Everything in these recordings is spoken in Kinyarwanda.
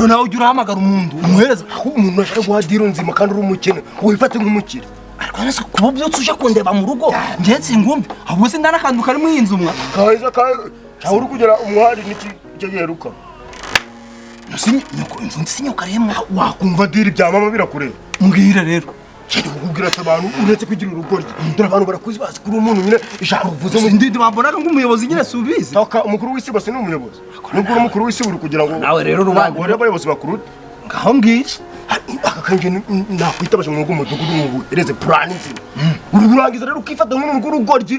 no nawe ujya uhamagara umuntu umuhereza umuntu ashaka guhadira nzima kandi uri umukene wifate nk'umukire ariko nase kuba byotse uje kundeba mu rugo ngiye tsingumbi ahubwo se ndana kandu kari mu yinzu umwa kaza aho uri kugera umuhari niki cyo giheruka nasi nyoko imvundi sinyoka remwa wakumva diri bya mama birakure mbwira rero cyane ukubwira abantu uretse kugira urugoryi dore abantu barakuzi bazi kuri umuntu nyine ijambo uvuze mu ndindi bambonaga nk'umuyobozi nyine subize taka umukuru w'isi bose ni umuyobozi nubwo umukuru w'isi uri kugira ngo nawe rero rubanda gore abayobozi bakuru ngaho mbwira akakanje nakwitabaje mu mudugudu mu ereze plan nzima uri burangiza rero ukifata nk'umuntu w'urugoryi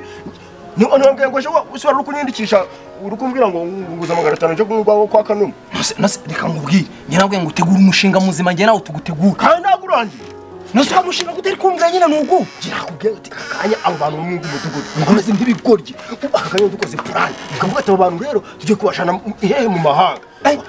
ni onambwe ngo ushobora uri kunyindikisha uri kumbwira ngo nguza 500 cyo kungwaho kwa kanuma nase reka ngubwire nyirabwe ngo utegura umushinga muzima nge nawe tugutegura kandi nagurangiye nasuka mushinga guteri kumvira nyina nugu girakubwiye uti akanya abo bantu mu mudugudu ngomeze nk'ibigoryi akanya dukoze plan ukavuga ati abo bantu rero tujye kubashana hehe mu mahanga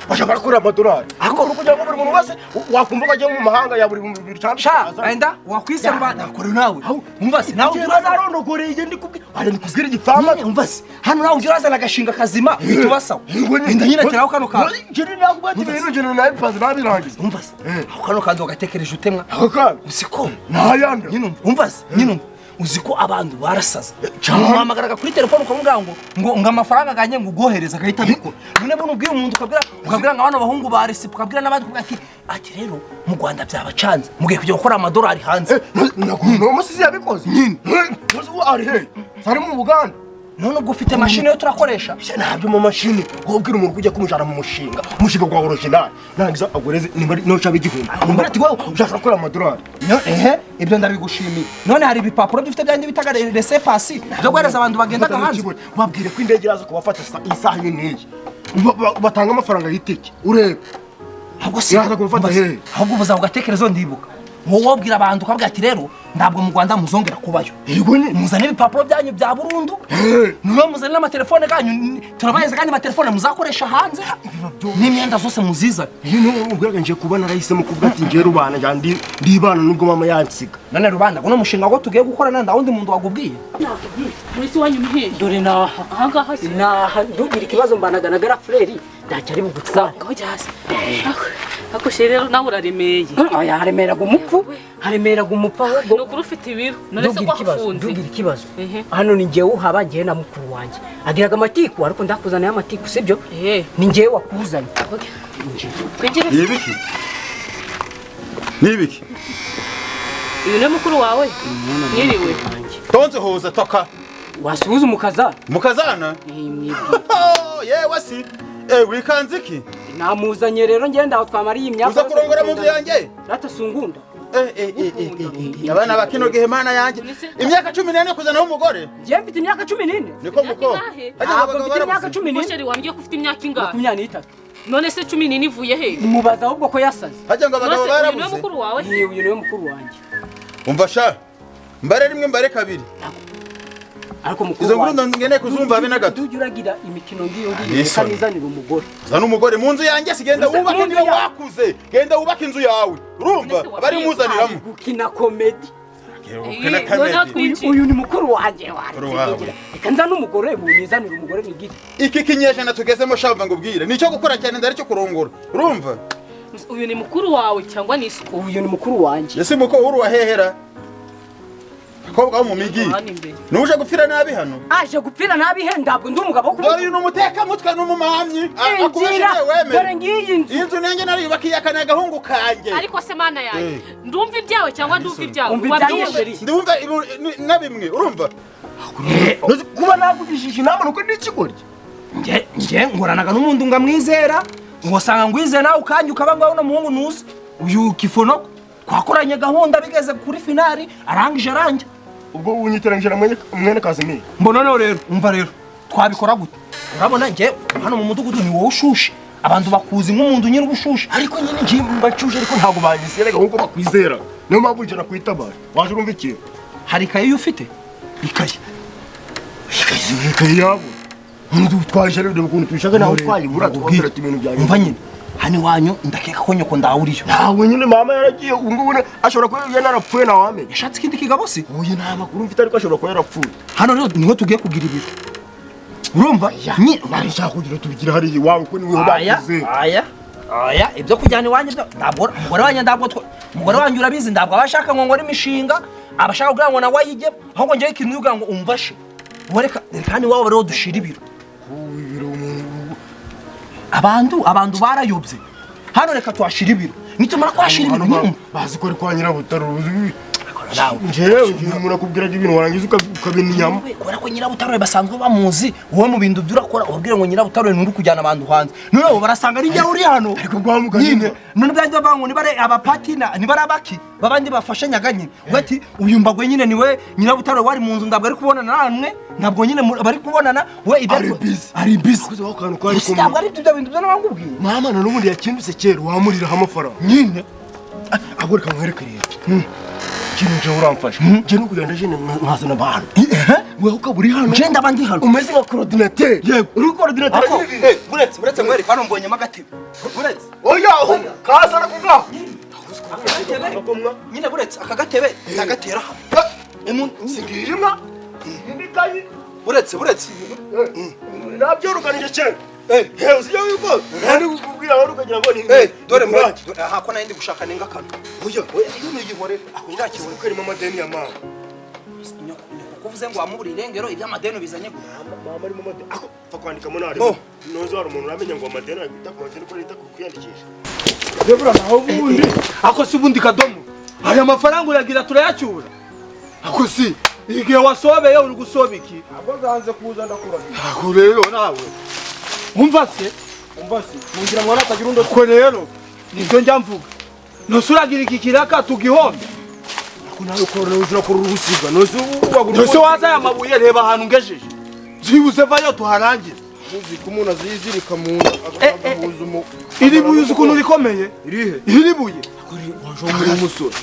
bashaka gukora amadolari ako uri kugira ngo buri muntu wese wakumva ajya mu mahanga ya buri 200 cyangwa enda wakwise rubanda akore nawe umva se nawe uraza ronogoreye ndi kubwi ari nikuzgira igipfama umva se hano nawe uraza nagashinga kazima tubasaho enda nyine teraho kano ka jeri nakubati ibintu jeno nawe pazi nabirangiza umva se ako kano kandi wagatekereje utemwa ako kana usiko nayanda nyine umva se nyine uziko abantu barasaza cyangwa amagaraga kuri telefone ukamubwira ngo amafaranga ganye ngo ugohereza gahita bikora none bo nubwira umuntu ukabwira ngo abana bahungu ba recipe ukabwira nabandi kubwira ati rero mu Rwanda byabacanze mugiye kujya gukora amadolari hanze no musizi yabikoze nyine ari he ari mu Buganda none ubwo ufite machine yo turakoresha ntabyo mu machine ubwira umuntu kujya kumujana mu mushinga gwa original nangiza agoreze no chabe igihumbi umbara ati wowe ushaka gukora amadolari ibyo ndabigushimiye none hari ibipapuro dufite byanje bitaga laissez passer byo guhereza abantu bagenda hanze wabwire ko indege iraza kubafata isaha y'ineye batanga amafaranga y'itike urebe ahubwo se ahubwo ubuza ugatekerezo ndibuka wowe wabwira abantu ukabwira ati rero ndabwo mu Rwanda muzongera kubayo yego ni muzane ibipapuro byanyu bya burundu niwe muzane n'amatelefone ganyu turabayeza kandi amatelefone muzakoresha hanze n'imyenda zose muziza ubwiraga nje kubona rahisemo kuvuga ati nje rubana njandi ndibana nubwo mama yansiga nane rubanda ngo no mushinga ngo tugiye gukora nanda wundi muntu wagubwiye muri si wanyu mihe dore na ahanga hasi na ndugira ikibazo mbanaganagara freri ndacyari bugutwara aho jase ako rero nawe uraremeye aya haremeraga umupfu haremeraga umupfu ahubwo nukuri ufite ibiro none se kwafunze ndugira ikibazo hano ni ngewe uhaba ngewe na mukuru wanjye agiraga amatiku ariko ndakuzana amatiku sibyo ni ngewe wakuzanye nibiki uyu ni mukuru wawe niriwe tonze hoza toka wasuhuza mukazana yewe si wikanziki namuzanye rero ngenda aho twamariye imyaka uza kurongora mu nzu yanjye rata sungunda abana bakino gihe mana yanjye imyaka 14 kuzana umugore je mfite imyaka 14 niko muko mfite imyaka 14 musheri wambye ko ufite imyaka ingahe 23 none se 14 ivuye he mubaza ahubwo ko yasaze hajya ngo abagabo barabuze uyu mukuru wawe uyu niwe mukuru wanjye umva sha mbare rimwe mbare kabiri ariko mukuru izo nguru ngene kuzumva abe na gato ujuragira imikino ngiyo kanizanira umugore zana umugore mu nzu yanjye sigenda wubaka niba wakuze genda wubaka inzu yawe urumva bari muzaniramo gukina comedy uyu ni mukuru wanjye ikanza n'umugore bunizanira umugore nigire iki kinyejana tugezemo shamba ngo bwire nicyo gukora cyane ndari cyo kurongora urumva uyu ni mukuru wawe cyangwa ni isuku uyu ni mukuru wanjye yesi mukuru wahehera akobwa mu migi nuje gupfira nabi hano aje gupfira nabi he ndabwo ndi umugabo ko dore uyu umuteka mutwe n'umumamyi akubashije wemere dore ngiyi inzu nanjye nariyubakiye akana gahungu kanje ariko se mana yanjye ndumva ibyawe cyangwa ndumva ibyawe ndumva na bimwe urumva kuba nagugishije inama nuko n'ikigoryi nge ngoranaga n'umuntu ngamwizera ngo sanga ngwize nawe ukanye ukaba ngaho no muhungu nuzi uyu kifono kwakoranye gahunda bigeze kuri finali arangije aranje ubwo unyiteranyije na mwene Kazimiri mbona no rero umva rero twabikora gute urabona nge hano mu mudugudu ni wowe ushushe abantu bakuzi nk'umuntu nyine ubushushe ariko nyine nje mbacuje ariko ntago banyizeraga nkuko bakwizera niyo mpamvu nje nakwitabara waje urumva iki hari kaye ufite ikaye yabo ndu twaje rero ukuntu tubishaka naho twayibura twabwira ati ibintu byanyu umva nyine hani wanyu ndakeka ko nyoko ndawuriyo nawe nyine mama yaragiye ungubune ashobora kuba yanarapfuye nawe amenye yashatse ikindi kigabo se uyu nta makuru mfite ariko ashobora kuba yarapfuye hano rero niho tugiye kugira ibiro urumva ni nshaka kugira tubigira hari iwawe ko niwe bakuze aya Oya, ibyo kujyana iwanjye byo ndabwo umugore wanjye umugore wanjye urabizi ndabwo abashaka ngo ngore imishinga, abashaka kugira ngo nawe yige, ahubwo ngiye ikintu yugira ngo umvashe. Wereka kandi wabo rero dushira ibiro. Abantu barayobye. Hano reka twashira ibiro. Nitumara kwashira ibiro nyumva. Bazi ko ari kwa nyirabutaro. Njewe murakubwira ibintu warangiza ukabinyama. Kubera ko nyirabutaro basanzwe bamuzi, wowe mu bintu byurakora ubwire ngo nyirabutaro nturi kujyana abantu hanze. None barasanga ari njye uri hano. Ariko gwamuganye. None byanjye bangu nibare abapatina, nibare abaki, babandi bafashe nyaganye. Bati uyu mbagwe nyine niwe nyirabutaro wari mu nzu ndabwo ari kubonana namwe, ntabwo nyine bari kubonana we ibyo ari busy. Kuzo kantu kwari kumwe. Ntabwo ari ibyo bintu byo nabangubwiye. Mama na n'ubundi yakindutse kera wamurira amafaranga. Nyine. Agoreka nkwerekereye. Kinje uramfasha. Je no kugenda je nkazana abantu. Wewe ukaburi hano. Je ndabandi hano. Umeze nka coordinateur. Yego. Uri coordinateur. Buretse mwere hano mbonye magatebe. Buretse. Oya, kaza nakuga. Nyine buretse akagatebe nagatera hano. Umuntu sigirima. Ndikayi. Buretse. Nabyorukanije cyane. Usiyo yuko. Ndi kukubwira wari ukagira ngo ni. Dore mwaki. Aha ko nandi gushaka ninga kano. Oya, iyo nigihore akunda kibuka karimo amadeni ya mama. Kuvuze ngo wamubura irengero iby'amadeni bizanye gute? Mama ari mu madeni. Ako fa kwandika mo nari. Nozo hari umuntu uramenya ngo amadeni agita ku madeni ko leta kukuyandikisha. Debra naho bundi. Ako si bundi kadomo. Aya mafaranga uragira turayacyura. Ako si igihe wasobeye uri gusobiki. Abo zanze kuza ndakura. Ako rero nawe. Umva se mungira mwana atagira undo ko rero nibyo njya mvuga. Nosuragira iki kiraka tugihombe. Ako nawe ukorera ujura kuri urusiga. Nose waza ya mabuye reba ahantu ngejeje. Zibuze vayo tuharangira. Muzi ko umuntu azizirika mu agahuza umu. Iri buye ukuntu rikomeye. Irihe? Iri buye. Akuri waje muri umusore.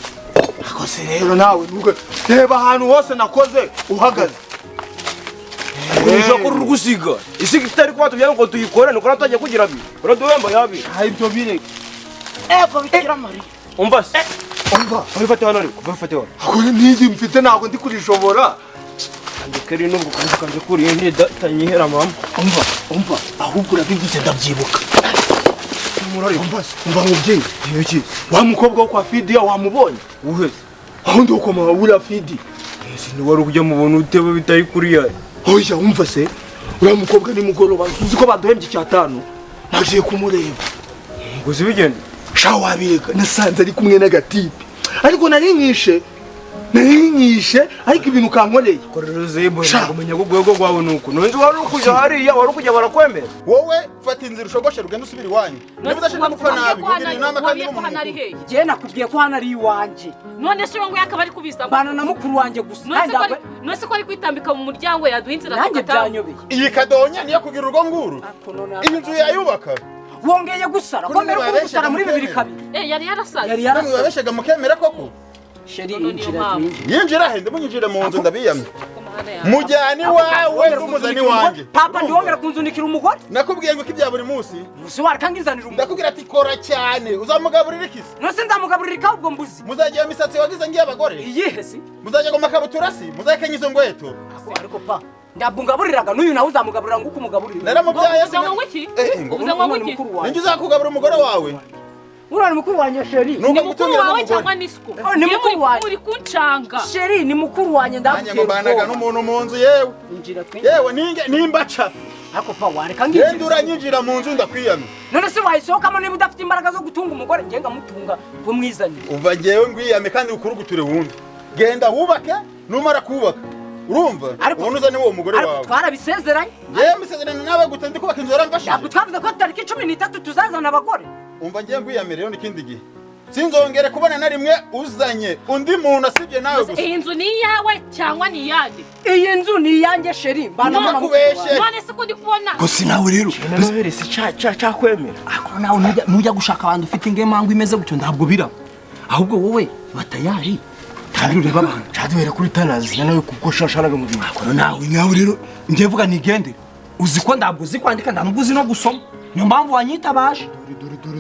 Ako se rero nawe nubwo reba ahantu hose nakoze uhagaze. Ujya kuri urusiga. Isi kitari kwa tubyara ngo tuyikore nuko natajya kugira bi. Uraduhemba yabi. Hayi byo bireke. Ko bikira mari. Umva se. Umva, bafate hano ariko, bafate hano. Ako niji mfite ntabwo ndi kurishobora. Andikeri nubwo kanje kuri ndi tanyihera mama. Umva ahubwo urabivuze ndabyibuka. Murari. Umva mubyeyi. Iki? Wa mukobwa wo kwa Fidi wamubonye? Uheze. Aho ndi ukoma ura Fidi. Ese ni wari kujya mu buntu utebe bitari kuri ya. Oya umva se. Ura mukobwa ni mugoroba uzi ko baduhembye cyatanu. Naje kumureba. Ngo zibigende. Sha wabireka nasanze ari kumwe n'agatipe. Ariko narinyishe ariko ibintu kankoreye. Korero zebo ngumenya ko gwego gwawe nuko. Nonzi wari ukuja hariya wari ukuja barakwemera. Wowe fata inzira ushogoshe rugendo usubira iwanyu. Niba udashaka gupfa nabi kugira inama kandi n'umuntu. Je nakubwiye ko hano ari iwanje. None se ngo yakaba ari kubisa. Bana na mukuru wanje gusa. None se ko ari kwitambika mu muryango yaduha inzira nanjye byanyobeye. iyi kadonya niyo kugira urugo nguru. Iyi nzu yayubaka. Wongeye gusara. Komera ko gusara muri 2002. Yari yarasaze. Yari yarasaze. Babeshaga mukemera koko. Sheri injira twinjira. Yinjira he ndamunyinjira mu nzu ndabiyamye. Mujyani wawe umuzani wanjye. Papa ndiwongera kunzunikira umugore. Nakubwiye ngo kibya buri munsi. Musi warikangizanira umugore. Ndakubwira ati kora cyane uzamugaburira ikisi. Nose nzamugaburira ikabwo mbuzi. Muzagiye misatsi wagize ngiye abagore. Iyihe si? Muzajya ngo makabutura si muzakenya izo ngweto. Ariko pa ndabungaburiraga n'uyu nawe uzamugaburira nguko umugaburira. Naramubyaye se ngo iki? ngo iki? Ninjye uzakugaburira umugore wawe. Urani mukuru wanye Sheri. Ni mukuru wawe cyangwa nisiko? Ni mukuru wanye. Uri kuncanga. Sheri ni mukuru wanye Nanjye ngo banaga n'umuntu mu nzu yewe. Injira twinjira. Yewe nimbaca. Ariko pa wareka nginjira. Genda uranyinjira mu nzu ndakwiyamye. None se wayisohokamo niba udafite imbaraga zo gutunga umugore ngenga mutunga ngo mwizanye. Uva ngewe ngwiyame kandi ukuruguture wumve. Genda wubake numara kubaka. Urumva? Ubona uzane uwo mugore wawe. Ariko twarabisezeranye. Yewe misezerano nawe gute ndi kubaka inzu yaramfashije. Ntabwo twavuze ko tariki 13 tuzazana abagore. Umva ngiye ngwiyame rero n'ikindi gihe. Sinzongere kubona na rimwe uzanye undi muntu asibye nawe gusa. Iyi nzu ni iyawe cyangwa ni iyande? Iyi nzu ni iyanjye Sheri. Bana nakubeshe. None se ko ndi kubona. Gusa nawe rero. Noheri si cha kwemera. Ako nawe nujya gushaka abantu ufite ingemango imeze gutyo ntabwo bira. Ahubwo wowe batayari. Kandi ureba abantu. Chaduhera kuri tanazi nawe kuko shasharaga mu gihe. Ako nawe rero ngiye vuga nigende. Uzi ko ndabwo uzi kwandika ndabwo uzi no gusoma. Niyo mpamvu wanyitabaje.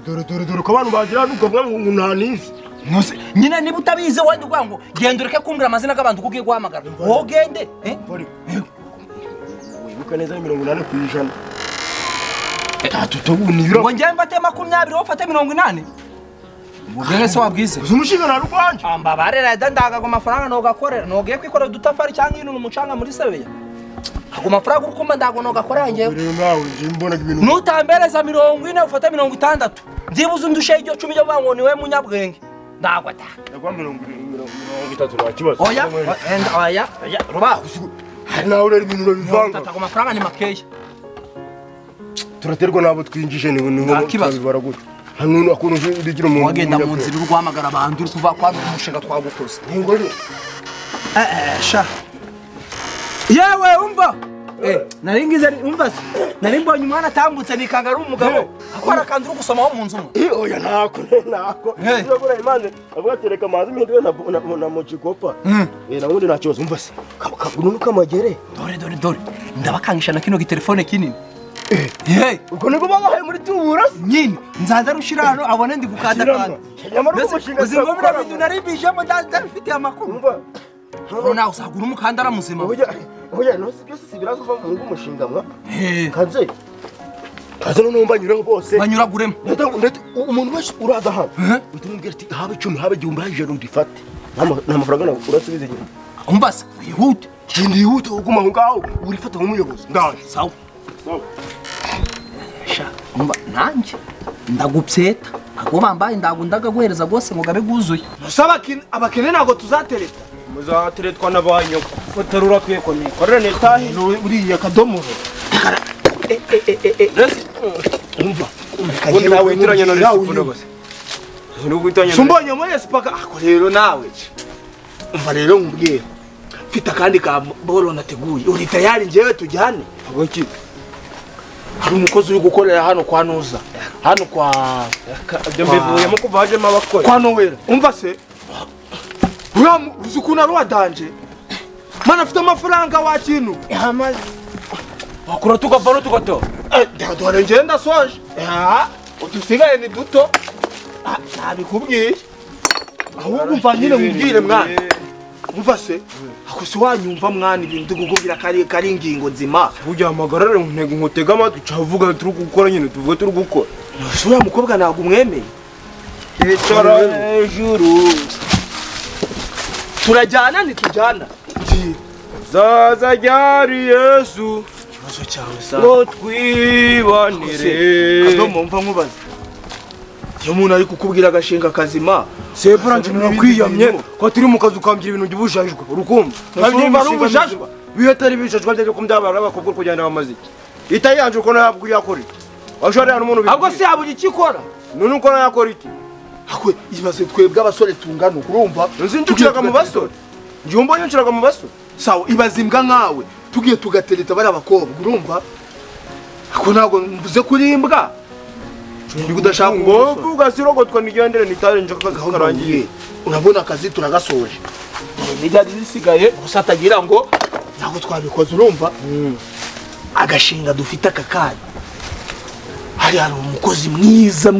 Dore ko abantu bagira nukavuga ngo unanize. Nose nyine niba utabize wandi uvuga ngo genda ureke kumbwira amazina y'abantu kugiye guhamagara. Wowe gende. Bari. Wibuka neza 80%. Tatutubunira. Ngo njye mfate 20 wafate 80. Ubwenge se wabwize. Umushinga na rwanje. Ambabarera dandaga ku mafaranga no gakorera. Nogiye kwikorera dutafari cyangwa ino umucanga muri sebeya. Ako mafaranga urukumba ndago no gakorera ngewe. Rero nawe nje mbona ibintu. Nutambereza 40 ufate 60. Ndibuze undushe iryo 10 ryo bango niwe munyabwenge. Ndagwata. Yagwa 30 kibazo. Oya, rubaho. Hari nawe rero ibintu urabivanga. Ako mafaranga ni makeya. Turaterwa nabo twinjije ni kibazo baragutse. Hano akuntu ndigira umuntu. Wagenda mu nzira urwamagara abantu kuva kwa umushinga twagukoze. Ngori. Sha. Yewe umva. Naringize umva se. Narimbonye umwana atambutse nikanga ari umugabo. Akora kandi uri gusoma wo mu nzu. Oya nako. Urabura imana. Avuga tereka mazi mpindwe na mujikopa. Nabundi nta kibazo umva se. Kabunu kamagere. Dore. Ndabakangisha na kino gitelefone kinini. Uko niko babahaye muri tubura nyine nzaza rushira hano abone ndi gukanda kandi. Nyamara umushinga uzingo bira bintu naribijemo ndafite amakuru. Umva. Nawe usagura umukandara muzima. Oya no byose sibirazo va mu mushinga mwa. Kaze. Kaze no mbanyuraho bose. Banyuraguremo. Ndetse umuntu wese uraza hano. Utumubwira ati habe 10 habe 10 hajero ndifate. N'amafaranga urasubize nyine. Umbase yihute. Ndihute uguma ngaho urifata nk'umuyobozi. Ndaje. Sawa. Sha, umva nanje ndagupseta ako bambaye ndagundaga guhereza gose ngo gabe guzuye. Musaba abakene nago tuzatereta. Muzateretwa nabanyo. Foterura kweko ni. Korera netahe uriya kadomoro. Umva. Kandi nawe ntiranye na resipo gose. N'ugwitanya. Sumbonye muri spaka ako rero nawe. Umva rero ngumbwiye. Mfite kandi ka bolo nateguye. Uri tayari njewe tujyane. Agoki. Hari umukozi uri gukorera hano kwa Nuza. Hano kwa Mbevuyemo kuva hajemo abakora. Kwa Nowera. Umva se. Uzukuna rwa danje. Mana afite amafaranga wa kintu. Amazi. Bakura tukavano tugato. Dore ngenda soje. Udusigaye ni duto. Nabikubwiye. Ahubwo umva nyine mubwire mwana. Umva se. Ako si wanyumva mwana ibintu gukubwira kari ingingo nzima. Ujya amagarare ntego nkotega amatwi cavuga turi gukora nyine tuvuga turi gukora. Sura mukobwa nago umwemeye. Ecara hejuru. Turajyana ntitujyana. Zaza ryari Yesu. Kibazo cyawe sa. Ngo twibanire. Kadomo mva nkubaza. Iyo umuntu ari kukubwira agashinga kazima. Sebura nje nakwiyamye ko turi mu kazu kambira ibintu by'ubujajwe urukumva. Ntabwo ari ubujajwe. Bihetari bishajwe byo kumbyabara bakubwo kugenda bamaziki. Ita yanje uko nabwo yakora. Washore hano umuntu. Ahubwo se yaburi ikikora. None uko yakora iki? Akwe ibaze twebwe abasore tungana urumva. Nzinjukiraga mu basore. Njumbo yinjiraga mu basore. Sawa ibaze imbwa nkawe. Tugiye tugatereta bari abakobwa urumva. Ako ntabwo mvuze kuri imbwa. Ndi kudashaka ngo vuga sirogotwa nigendere nitarenje akazi karangiye. Urabona akazi turagasoje. Nijya risigaye gusa atagira ngo ntabwo twabikoze urumva. Agashinga dufite akakanya. Hari umukozi mwiza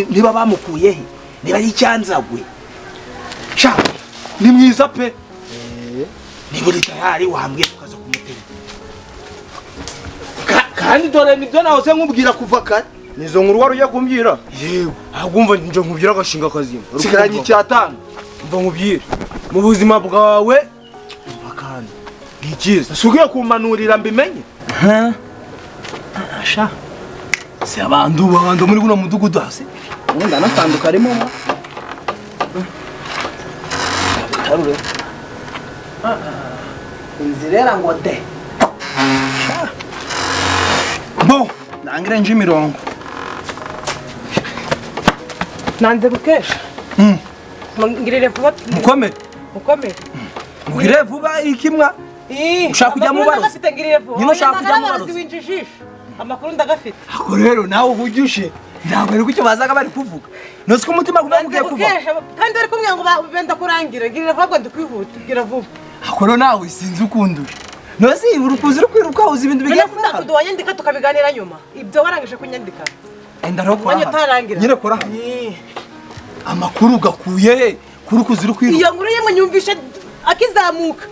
niba bamukuye he niba ari cyanzagwe. Sha ni mwiza pe. Ni buri tayari wambwiye tukaza kumutera. Kandi dore nibyo nahoze nkubwira kuva kare. Nizo nkuru wari ugiye kumbwira? Yewe. Ahubwo nje nkubwira agashinga kazima. Sigaranye icyatanu. Mva nkubwire. Mu buzima bwawe bakandi. Ngikiza. Sugiye kumanurira mbimenye. Sha. Se abantu muri buno mudugudu hasi. Wenda natanduka arimo. Tarure. Inzirera ngo de. Bo, nangire nje mirongo. Nanze gukesha. Ngirire vuba. Mukomere. Ngire vuba ikimwa. Ushaka kujya mu baro. Nyine ushaka kujya mu baro. Amakuru ndagafite. Ako rero nawe uhujyushe. Ntabwo ari kucyo bazaga bari kuvuga. Nose ko umutima kuvuga kuva. Kandi bari kumwe ngo benda kurangira. Ngirire vuba ndi kwihuta. Gira vuba. Ako rero nawe sinzi ukunduje. Nose urukuzi rukwiruka uzi ibintu bigiye kuba. None wanyandika tukabiganira nyuma. Ibyo warangije kunyandika. Enda roko. Utarangira. Nyire kora. Amakuru gakuye kuri kuzi rukwiruka. Iyo nkuru yemwe nyumvishe akizamuka.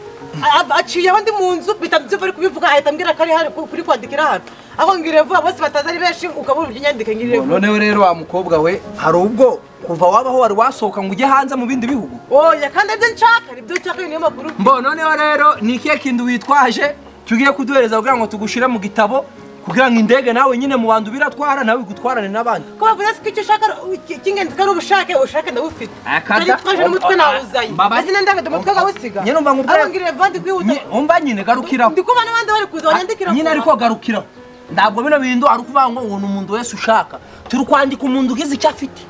aciyeho ndi mu nzu bitabyumva ari kubivuga ahita ambwira ko ari hari kuri kwandikira hano aho ngire vuba bose bataza ari benshi ukabura uburyo nyandike ngire vuba. Noneho rero wa mukobwa we hari ubwo kuva wabaho wari wasohoka ngo ujye hanze mu bindi bihugu. Oya kandi ibyo nshaka nibyo nshaka niyo makuru. Noneho rero ni ikihe kintu witwaje tugiye kuduhereza kugira ngo tugushire mu gitabo kugira ngo indege nawe nyine mu bantu biratwara nawe gutwarane n'abandi. Ko bavuze ko icyo ushaka kingenzi kari ubushake ndabufite. Kandi twaje n'umutwe nawuzaye. Bazi nandagaje umutwe gawusiga. Nyine umva ngubwo. Abangire vandi kwihuta. Umva nyine garukiraho. Ndikuba n'abandi bari kuza banyandikira. Nyine ariko garukiraho. Ndabwo bino bintu ari kuvuga ngo uwo umuntu wese ushaka. Turi kwandika umuntu ugize icyo afite.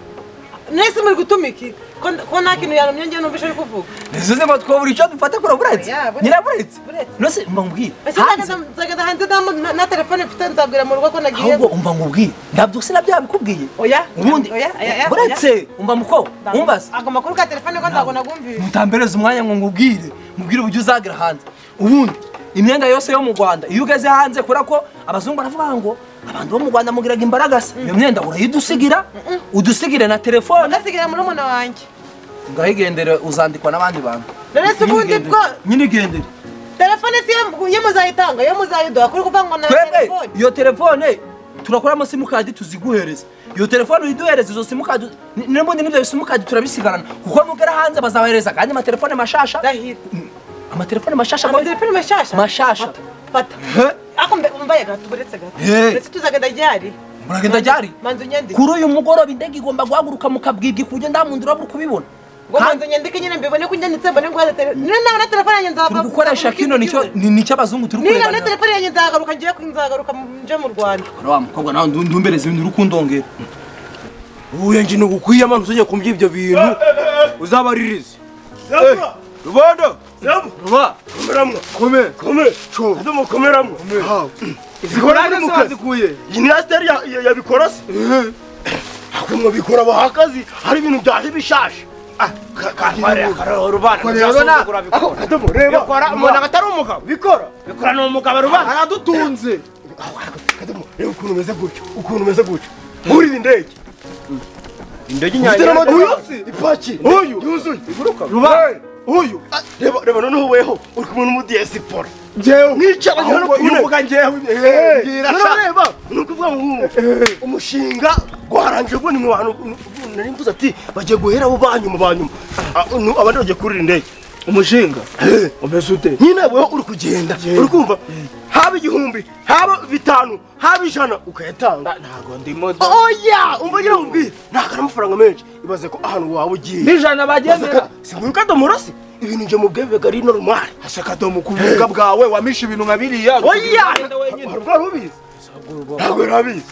Nese muri gutumiki. Ko nta kintu yarumye ngiye numvisha ari kuvuga. Neze ngo twobura icyo dufata kuri buretse. Nyina buretse. Nose umva ngubwire. Zagada hanze na telefone mfite nzabwira mu rugo ko nagiye. Ahubwo umva ngubwire. Ndabyo sinabyo bikubwiye. Oya. Ubundi. Buretse umva muko. Umbaza. Ago makuru ka telefone ko nzago nagumvira. Mutambereza umwanya ngo ngubwire. Mubwire uburyo uzagira hanze. Ubundi imyenda yose yo mu Rwanda iyo ugeze hanze kura ko abazungu baravuga ngo abantu bo mu Rwanda mugiraga imbaragasa. Iyo myenda urayidusigira udusigire na telefone. Ndasigira muri umuna wanjye. Ngahigendere uzandikwa n'abandi bantu. Rese ubundi bwo nyine igendere. Telefone si yo muzayitanga yo muzayiduha kuri kuvuga ngo na telefone. Iyo telefone turakoramo simukadi tuziguhereza. Iyo telefone uyiduhereza izo simukadi n'ubundi n'ibyo simukadi turabisigarana kuko nugera hanze bazabahereza kandi amatelefone mashasha. Amatelefone mashasha ngo telefone mashasha. Fata. Ako mbaye gato buretse gato. Rese tuzagenda ryari. Muragenda ryari? Manzu nyandike. Kuri uyu mugoroba indege igomba guhaguruka mukabwibwi kujye ndamuntu urabura kubibona. Ngo manzu nyandike nyine mbibone ko nyanditse mbone ngo nawe na telefone yanjye nzagaruka. Gukoresha kino nicyo abazungu turi kureba. Niba na telefone yanjye nzagaruka ngiye kwinzagaruka nje mu Rwanda. Wa mukobwa nawe ndumbereza ibintu urukundongera. Uye nje no gukwiye amano uzanye kumvya ibyo bintu uzabaririze. Rubanda. Ruba. Komera. Cho. Ndimo komeramwe. Ha. Zikorane mukazikuye. Yini asteri yabikora se. Akumwe bikora bahakazi hari ibintu byaje bishashe. Rubanda. Kadomo reba. Bikora umuntu agatari umugabo. Bikora no umugabo Rubanda. Aradutunze. Kadomo reba ukuntu umeze gutyo. Muri indege. Indege nyanya. Ipaki. Uyu. Yuzuye. Iguruka. Rubanda. Uyu reba noneho weho uri kumwe n'umudiyesipora jewe mwicara hano kuvuga njewe reba nukuvuga ngo umushinga gwaranje bwo ni mu bantu nari mvuze ati bagiye guhera abo banyuma abandi bagiye kurira indege umushinga umeze ute nyine weho uri kugenda uri kumva haba 1000 haba 5 haba 100 ukayatanga ntago ndimo oya umva ngira umbwire ntago amafaranga menshi ibaze ko ahantu wawe ugiye n'ijana bagendera singuruka domorasi ibintu nje mu bwebe gari normal hasaka domo kuvuga bwawe wamisha ibintu nkabiriya oya ubizi ntago rabizi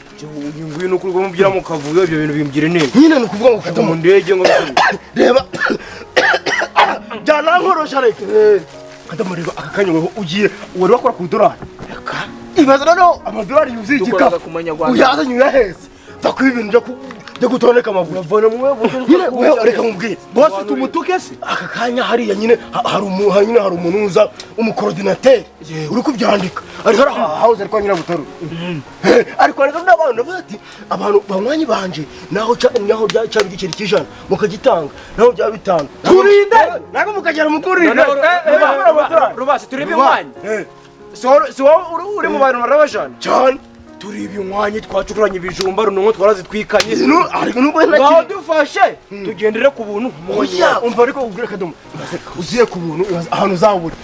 ngwino kuri mubwira mu kavuyo ibyo bintu bimbwire neza nyine nukuvuga ngo kadomo ndege ngo reba jana nkorosha reke kadomo reba akakanya weho ugiye wari wakora ku dolari ibaza noneho amadolari yuzigika uyazanye uyaheze bakwiba ibintu byo gutondeka amavuta bavana mu wewe reka mubwire bose tumutuke se aka kanya hariya nyine hari umuntu uza umukoordinateur uri kubyandika ari house ariko nyina butaro ariko reka n'abantu navuze ati abantu bamwanyi banje naho cyari igiceri cy'ijana mukagitanga naho bya bitanga turinde nago mukagera mukurinde rubasi turi bimwanyi so uri mu bantu barabajana cyane turi ibinwanyi twacukuranye ibijumba runonko twarazitwikanye ariko nubwo ntagiye dufashe tugendere ku buntu oya umva ariko ubwire kadomo uziye ku buntu ahantu zaburi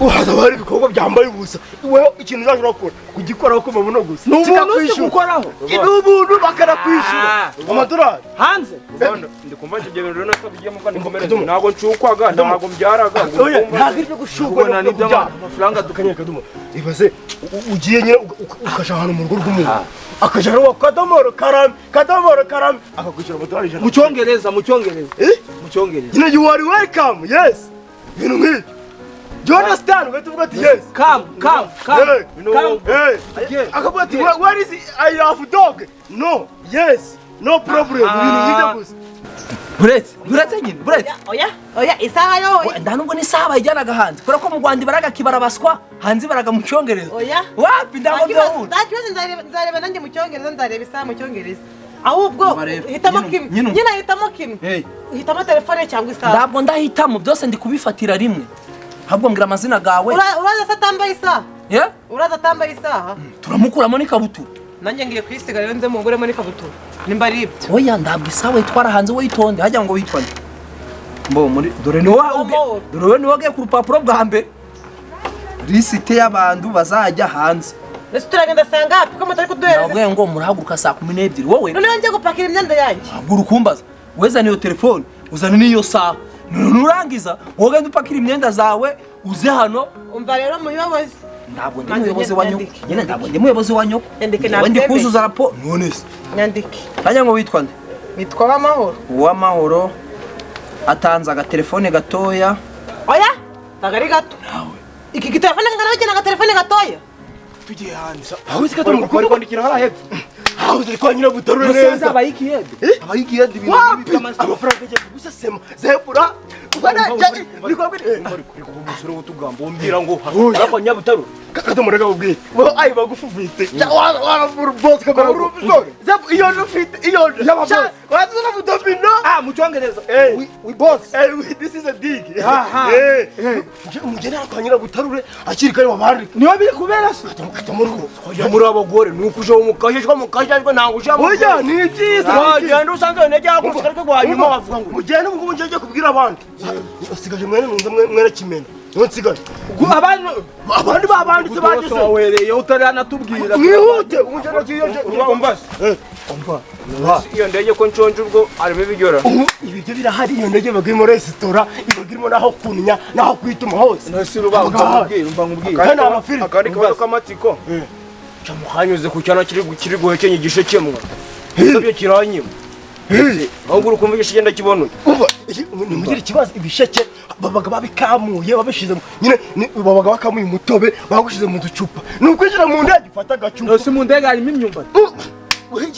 uhaza bari ibikorwa byambaye ubusa wewe ikintu uzashobora gukora kugikoraho ko babona gusa n'umuntu gukoraho n'ubuntu bakarakwishura amadolari hanze ndikumva ibyo bintu rero nakabigiye mu kandi nkomereza ntago ncukwaga ntago mbyaraga ntago iri gushukwa na nibyo amafaranga dukanye kadomo ibaze ugiye nyine ukaja hano mu rugo rw'umuntu akaja no kadomoro karami akakwishyura amadolari 100 mu cyongereza nyine you are welcome yes ibintu nk'ibyo do you understand what tuvuga ati yes come akavuga ati where is I have dog no yes no problem ibintu nk'ibyo gusa buretse nyine oya isaha yo nda nubwo ni saha bayijyanaga hanze kubera ko mu Rwanda baraga kibarabaswa hanze baraga mu cyongereza oya wapi ndago nzareba nanjye mu cyongereza nzareba isaha mu cyongereza ahubwo hitamo kimwe nyine hitamo kimwe hitamo telefone cyangwa isaha ndabwo ndahitamo byose ndi kubifatira rimwe ahubwo mbwira amazina gawe. Uraza se atambaye isaha? Yeah? Uraza atambaye isaha? Turamukuramo n'ikabutura. Nanjye ngiye kwisiga rero nze muguremo n'ikabutura. Nimba ari ibyo. Oya ndabwo isaha itwara hanze witonde hajya ngo witwane. Mbo muri dore ni wowe wagiye ku rupapuro bwa mbere. Lisite y'abantu bazajya hanze. Ese turagenda sanga hapi ko mutari kuduhereza. Nabwo ngo murahaguruka saa 12 wowe. None njye gupakira imyenda yanjye. Agura ukumbaza. Weza niyo telefone, uzana niyo saha. Nurangiza wowe ndupakira imyenda zawe uze hano. Umva rero muyobozi. Ntabwo ndi muyobozi wa nyoko. Nyine ntabwo ndi muyobozi wa nyoko. Nyandike na ndi kuzuza rapo. None se. Nyandike. Hajya ngo witwa nde? Witwa Uwamahoro. Uwamahoro. Atanze agatelefone gatoya. Oya, tagari gato. Nawe. Iki gitelefone kangana bagena agatelefone gatoya. Tugiye hanze. Aho uzika tumukora kwandikira hara hepfo. Aho uzika kwa nyina butarure neza. Abayiki yede. Abayiki yede ibintu by'amazi. Amafaranga agiye gusesema. Zebura. Ubana cyane. Niko umusoro w'utugamba umbwira ngo ariko nyabutarure. Kadomurega ubwire. Bo ayi bagufufite. Wara boss kagora urubisore. Zebu iyo nufite iyo. Wazuka mudomino. Mucyongereza. We boss. This is a dig. Umugeni kwa nyina butarure akiri kare wabandi. Niwe biri kubera se. Kadomurugo. Oya muri abagore nukuje umukajejwe mukajejwe ntango ushaka. Oya ni byiza. Wagenda usanzwe nege yakumusarike kwa nyuma bavuga ngo. Mugende ngo mujye kubwira abandi. Usigaje mwene nunza mwene kimena. Nsigaje. Abandi babanditse bageze. Wawereye utarana tubwira. Mwihute umujana kiyoje. Umbaza. Umva. Iyo ndege ko nconje ubwo arimo bigora. Ibiryo birahari iyo ndege bagirimo resitora, ibagirimo naho kunya, naho kwituma hose. Nasi ruba nkubwira. Kandi amafiri. Akandi kabazo kamatiko. Cyamukanyuze ku cyana kiri guhekenye igishe kimwe. Ibyo kiranyima. Ahubwo urukumva igishigenda kibonuye. Umva, nimugira ikibazo ibisheke babaga babikamuye babishize nyine babaga bakamuye umutobe bagushize mu ducupa. Nukwinjira mu ndege ufata gacupa. Nose mu ndege harimo imyumbati.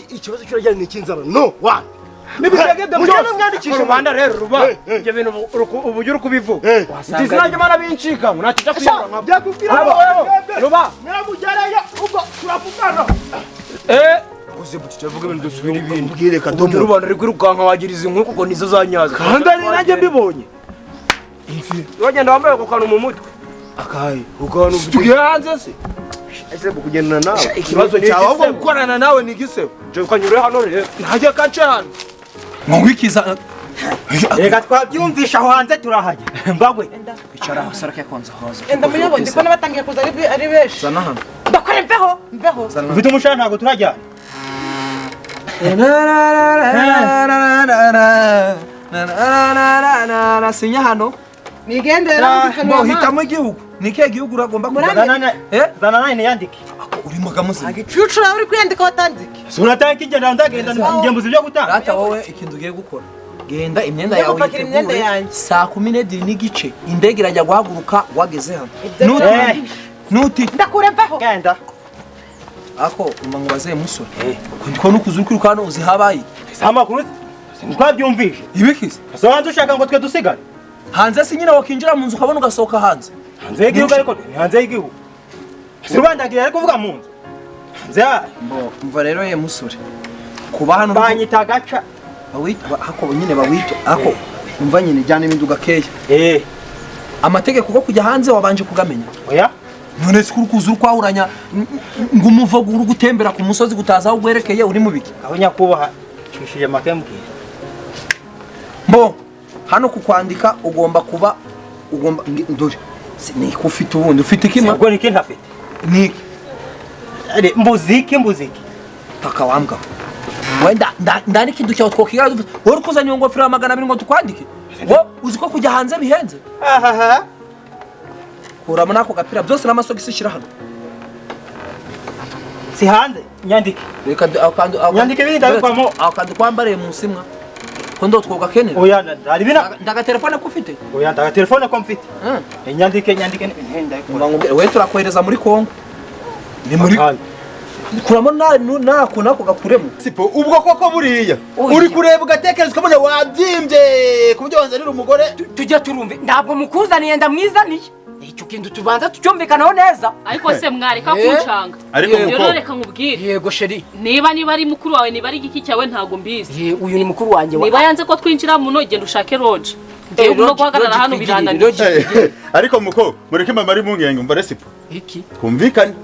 Ikibazo kirajyana n'ikinzara. No, wa. Nibitagenda byose mwandikisha Rubanda rero ruba. Ibyo bintu uburyo kubivuga. Ndizinaje mana bincika munatija kuyora nkabo. Byakubwira ruba. Mwamujyarayo ubwo turapukana. Uze bucece vuga ibintu dusubira ibindi. Ubwire Kadomo. Rubanda ari kwirukanka wagiriza inkuru ngo nizo zanyaza. Kandi ari nanjye mbibonye. Wagenda wambaye ukanu mu mutwe. Akaye. Ukanu tugiye hanze se. Ese bukugendana nawe. Ikibazo cyawe ahubwo gukorana nawe ni gisebo. Je ukanyure hano rero. Ntajya kacana. Mwikiza. Reka twabyumvisha aho hanze turahajya. Mbagwe. Icara aho sarake konza hoza. Enda muyobozi ndiko nabatangiye kuza ari benshi. Zana hano. Ndakore mveho. Ufite umushahara ntabwo turajya. Sinya hano. Nigendera Mo hitamo igihugu. Nike gihugu uragomba Zana nawe niyandike. Urimo gamuzi. Agicucura uri kwiyandika watandike. Suratanga igenda ndagenda ngembuza ibyo gutanga. Rata wowe ikintu ugiye gukora. Genda imyenda yawe gupakira imyenda yanjye. saa 12 n'igice indege irajya guhaguruka wageze hano. Nuti Ndakure mveho. Genda. ako umangubaze musore. Ndiko nukuzuri kuri kano uzi habaye. Amakuru twabyumvishe. Ibikise. So hanze ushaka ngo twe dusigare. Hanze si nyina wakinjira mu nzu ukabona ugasohoka hanze. Hanze y'igihugu ariko hanze y'igihugu. Rubanda agira ariko kuvuga mu nzu. Hanze Mva rero ye musore. Kuba hano banyita gaca. bawita ako nyine bawita ako umva nyine jyana iminduga keya. Amategeko ko kujya hanze wabanje kugamenya. Oya. None sikuru kuzuru kwahuranya ngo umuvugo uri gutembera ku musozi gutaza aho gwerekeye uri mu biki. Aho nyakubaha cishije makembwe. Mbo hano kukwandika ugomba kuba ugomba ndore ni kufite ubundi ufite ikima Ubwo niki ntafite. niki Ari mbuziki. paka wambwa wenda ndani kintu cyawe twokigara wari kuzanya ngo fira 200 ngo tukwandike wo uziko kujya hanze bihenze Ahaha. kuramo nako gapira byose n'amasogisi shira hano Si hanze nyandike. reka Nyandike ibindi abikwamo. akandi kwambare musimwa ko ndo twoga kenera Oya ari bina. ndaga telefone ko ufite Oya ndaga telefone ko mfite. Nyandike ngambwira we turakwereza muri Kongo ni muri kuramo nako gakuremo sipo ubwo koko buriya uri kureba ugatekereza ukabona wabyimbye ku byo wanzanira umugore tujya turumve ntabwo mukuzaniye ndamwizaniye icyo kintu tubanza tucyumvikanaho neza ariko se mwareka kuncanga ariko rero reka nkubwire yego sheri niba ari mukuru wawe niba ari igiki cyawe ntago mbizi uyu ni mukuru wanjye niba yanze ko twinjira muno genda ushake lodge no guhagarara hano birananiye. Ariko muko mureke mama ari mungenge umva recipe. Iki? Twumvikane.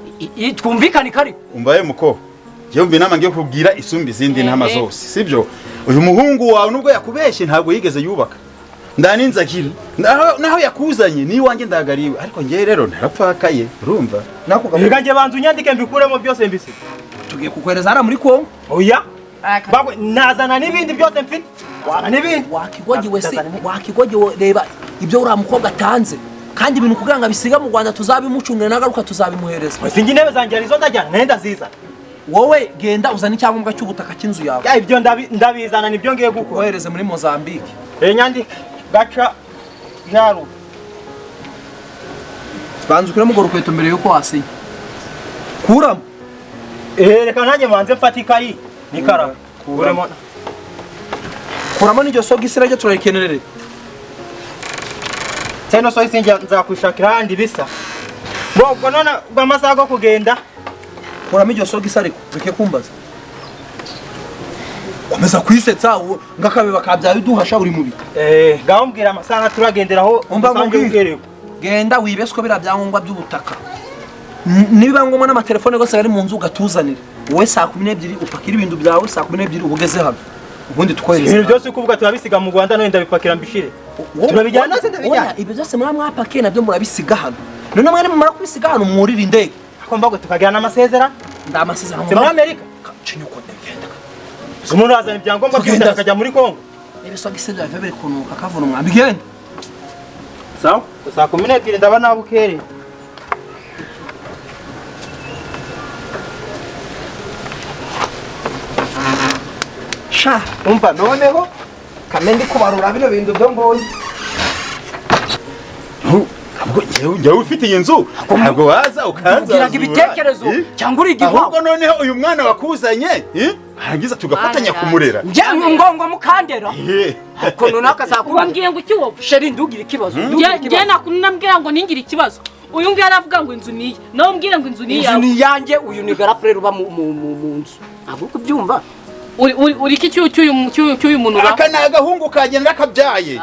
Twumvikane kari. Umbaye muko. Yumva inama ngiye kubwira isumbi zindi ntama zose. Sibyo? Uyu muhungu wawe nubwo yakubeshye ntabwo yigeze yubaka. Ndaninza kiri. Naho yakuzanye ni wanjye ndagariwe. Ariko ngiye rero ntarapfakaye. Urumva? Reka nje banzu nyandike mbikuremo byose mbise. Tugiye kukwereza hara muri Kongo. Oya. Bagwe nazana n'ibindi byose mfite. Wana n'ibindi. Wakigogiwe se. Wakigogiwe reba ibyo uriya mukobwa atanze. Kandi ibintu kugira ngo abisiga mu Rwanda tuzabimucungire nagaruka tuzabimuhereza. Singi intebe zanjye arizo ndajyana nenda ziza. Wowe genda uzana icyangombwa cy'ubutaka cy'inzu yawe. Ya ibyo ndabizana nibyo ngiye gukora. Kohereze muri Mozambique. Nyandike gaca jaru. Banzu kure mugoro kweto mbere yuko wasinya. Kuramo. Reka nanjye manze mfata ikayi nikara. Kuramo. Kuramo n'iryo sogi sirajye turayikenerere. Seno so isinjya nzakwishakira handi bisa. Ubwo none bw'amasaha go kugenda. Kuramo iryo sogi sariko bike kumbaza. Komeza kwisetsa ngakabe bakabyaye duhasha uri mubi. Gambwira amasaha turagenderaho umva ngubwire. Genda wibeswe bira byangongwa by'ubutaka. Niba ngomwa n'amatelefone gose ari mu nzu gatuzanira. Wowe saa 12 upakira ibintu byawe saa 12 ubugeze hano. Ubundi tukohereza. Ibintu byose kuvuga turabisiga mu Rwanda none ndabipakira mbishire. Turabijyana nose ndabijyana. Ibyo byose mwapakira nabyo murabisiga hano. None mwene mumara kubisiga hano mwurira indege. Akomba tukagirana amasezera. Ndamasezera mu Amerika. Cinyuko ndagenda. Umuntu azana ibyangombwa by'ubutaka akajya muri Kongo. Ibisogi se bya bebe kunuka kavuna umwambi genda. Sawa, saa 12 ndaba nabukere. Sha, umva noneho kamendi kubarura bino bintu byo mbonye. Njye ufite iyi nzu ntabwo waza ukanza ugira ibitekerezo cyangwa uri igihwa ahubwo noneho uyu mwana wakuzanye hagiza tugafatanya kumurera njye ngongo mukandera ko nonaka sakubambwiye ngo ikiwo sheri ndugira ikibazo njye nakunambwira ngo ningira ikibazo uyu ngiye aravuga ngo inzu niye nawe mbwire ngo inzu niye inzu ni yanjye uyu ni garafrere uba mu nzu ntabwo kubyumva uri iki cyuyu muntu aka ni agahungu kagenda kabyaye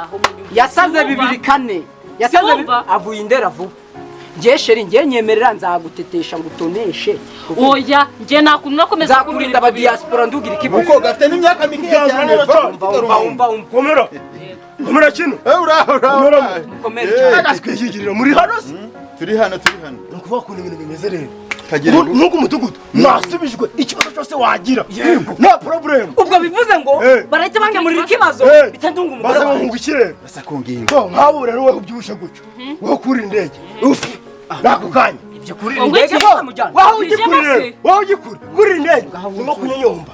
yasaze 2-4 yasaze avuye indera vuba ngiye sheri ngiye nyemerera nzagutetesha ngutoneshe oya ngiye nakuntu nakomeza kurinda aba diaspora ndugira ikibazo uko gafite n'imyaka mike cyane komera kino ura komera agaskwigirira muri hano turi hano nukuvuga ko ibintu bimeze rero nuko umudugudu nasubijwe ikibazo cyose wagira nta problem ubwo bivuze ngo barahita bangemurira ikibazo bitandunga umugore basa nkungukire basa kunginga to nkabo rero weho byushe gucyo weho kuri indege ufi nakukanya ibyo kuri indege samujyana weho ugikuri weho ugikuri kuri indege ngoma kunyonyomba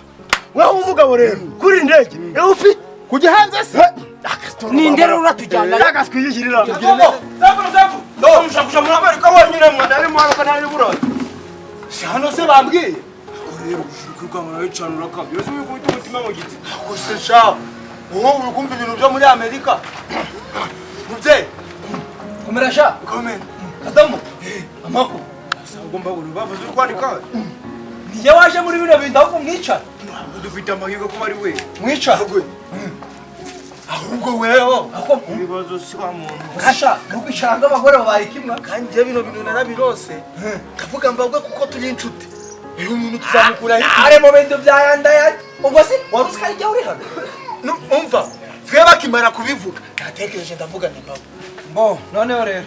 weho umugabo rero kuri indege ufi kujya hanze se ni ndero uratujyana agaskwigirira zafu no mushakusha muri Amerika wonyine mwana ari mu Amerika nari burara hano se bambwiye rero ushukirwa ngo yicanura kabyo yose wikubita umutima mu giti akose sha uwo uri kumva ibintu byo muri Amerika mubye komera sha komera kadamu amako ugomba bavuze kwandika niye waje muri bino bintu aho kumwicara dufite amahirwe ko ari we mwicara ahubwo weho ako ibibazo si wa muntu kasha nukwicara ng'abagore babaye kimwe kandi je bino bintu narabirose kavuga mbabwe kuko turi inshuti uyu muntu tuzamukura ari mu bintu byayandaya ubwo se warusika ijya uri hano umva twe bakimara kubivuga natekereje ndavuga nti mbabo bo noneho rero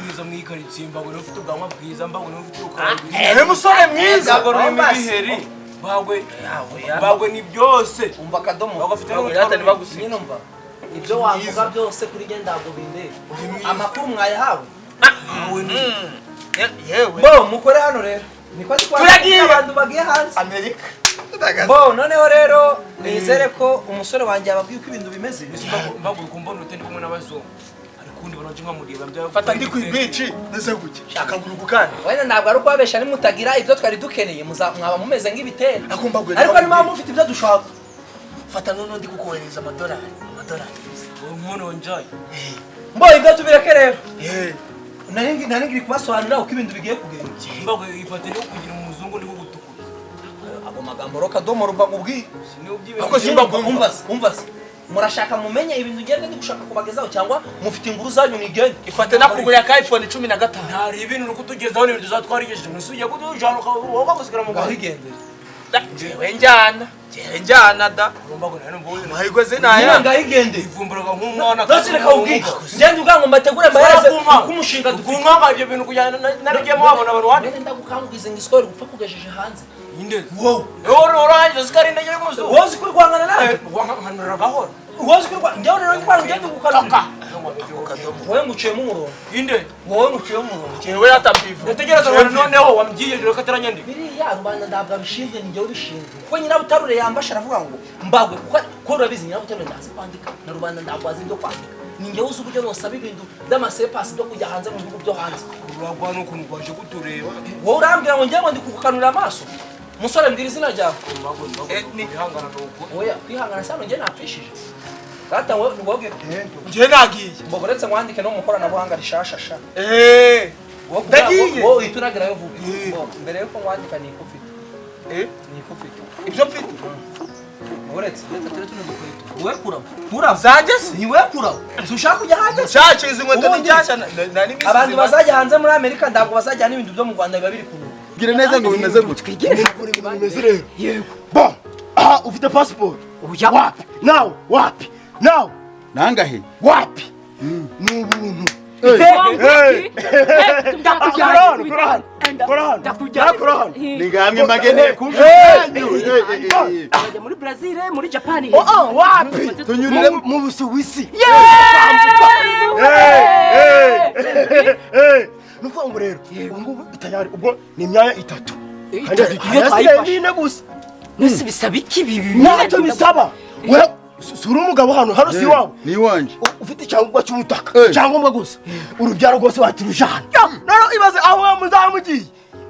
mwiza mwikaritsiye mbabwe ufite ubwanwa bwiza mbabwe ufite ukora musore mwiza biheri bagwe ni byose umva kadomo bagafite n'utwaro bagusinya numva ibyo wavuga byose kuri genda ndago binde amakuru mwayahawe yewe bo mukore hano rero niko twagiye abantu bagiye hanze Amerika bo noneho rero nizere ko umusore wanjye ababwiye uko ibintu bimeze mbabwe kumbona utendi kumwe n'abazungu kundi banoje nkamuriba mbya fata ndi ku beach neze guke shaka nguruku kandi wenda ntabwo ari kwabesha ni mutagira ibyo twari dukeneye mwaba mumeze nk'ibitera akumba gwe ariko ni mpamvu mufite ibyo dushaka fata none ndi kukohereza amadolari umuntu onjoy mbo ibyo tubireke rero nari ngiri kubasobanurira uko ibintu bigiye kugenda mbagwe ifate no kugira umuzungu ndi kugutukura abo magambo roka domo ruva ngubwi ako simba umvase murashaka mumenye ibintu ngende ndi gushaka kubagezaho cyangwa mufite inguru zanyu nigende ifate nakugurira ka iPhone 15 ntari ibintu nukutugezaho n'ibintu zatwarigejeje musuje kutujana uko gusigara mu gaho higendere jewe njana da urumva ko nari mvuye mahigweze naya ngahigende ivumburaga nk'umwana Dosire kawubwira ngende ugango mbategure mbahereze kumushinga dukunga ibyo bintu kujyana narigemo wabona abantu wandi ngende ndagukanguriza ngo iscore gupfa kugejeje hanze inde wow orangiza sikari ndege muzo wozi kuri guhangana nawe guhanganira gahoro wozi kuri njyewe rero ndwara ngende gukaruka wowe nguciyemo umurongo inde wowe nguciyemo umurongo jewe yatambivu nategereza abantu noneho wambyiye rero kataranyandi biriya rubanda ndabwa bishinzwe ni njyewe bishinzwe kuko nyirabutarure yambasha aravuga ngo mbagwe kuko urabizi nyirabutarure ndazi kwandika na rubanda ndabwazi ibyo kwandika ni njyewe uzi uburyo nosaba ibintu by'amasepasi byo kujya hanze mu bihugu byo hanze uragwa n'ukuntu gwaje kutureba wowe urambwira ngo njyewe ndi kugukanurira amaso musore mbwira izina ryawe ihangana nuko oya kwihangana sano njye napfishije kata wowe nje nagiye mbogo uretse mwandike no mu koranabuhanga rishasha sha ndagiye wowe uhita uragerayo vuba mbere yuko mwandika ni iko ufite ni iko ufite ibyo mfite uretse turi tuno dukweto wowe kuramo zajye se ni wowe kuramo ushaka kujya hanze cyace izi nkweto ni cyashya nari misi abantu bazajya hanze muri Amerika ntabwo bazajya n'ibintu byo mu Rwanda biba biri kuno gira neza ngo bimeze gutya bimeze rero yego bon ufite passport uya wapi now nangahe wapi ni ubuntu ni ngamwe magene kumbe bajya muri Brazil muri Japan wapi tunyurire mu Busuwisi nuko ngo rero ubwo itayari ubwo ni imyanya 3 kandi tuyifashe gusa nisi bisaba iki bibi ntacyo bisaba we sura umugabo hano si wabo ni wanje ufite icyangombwa cy'ubutaka icyangombwa gusa urubyaro rwose watirujana rero ibaze aho muzamugiye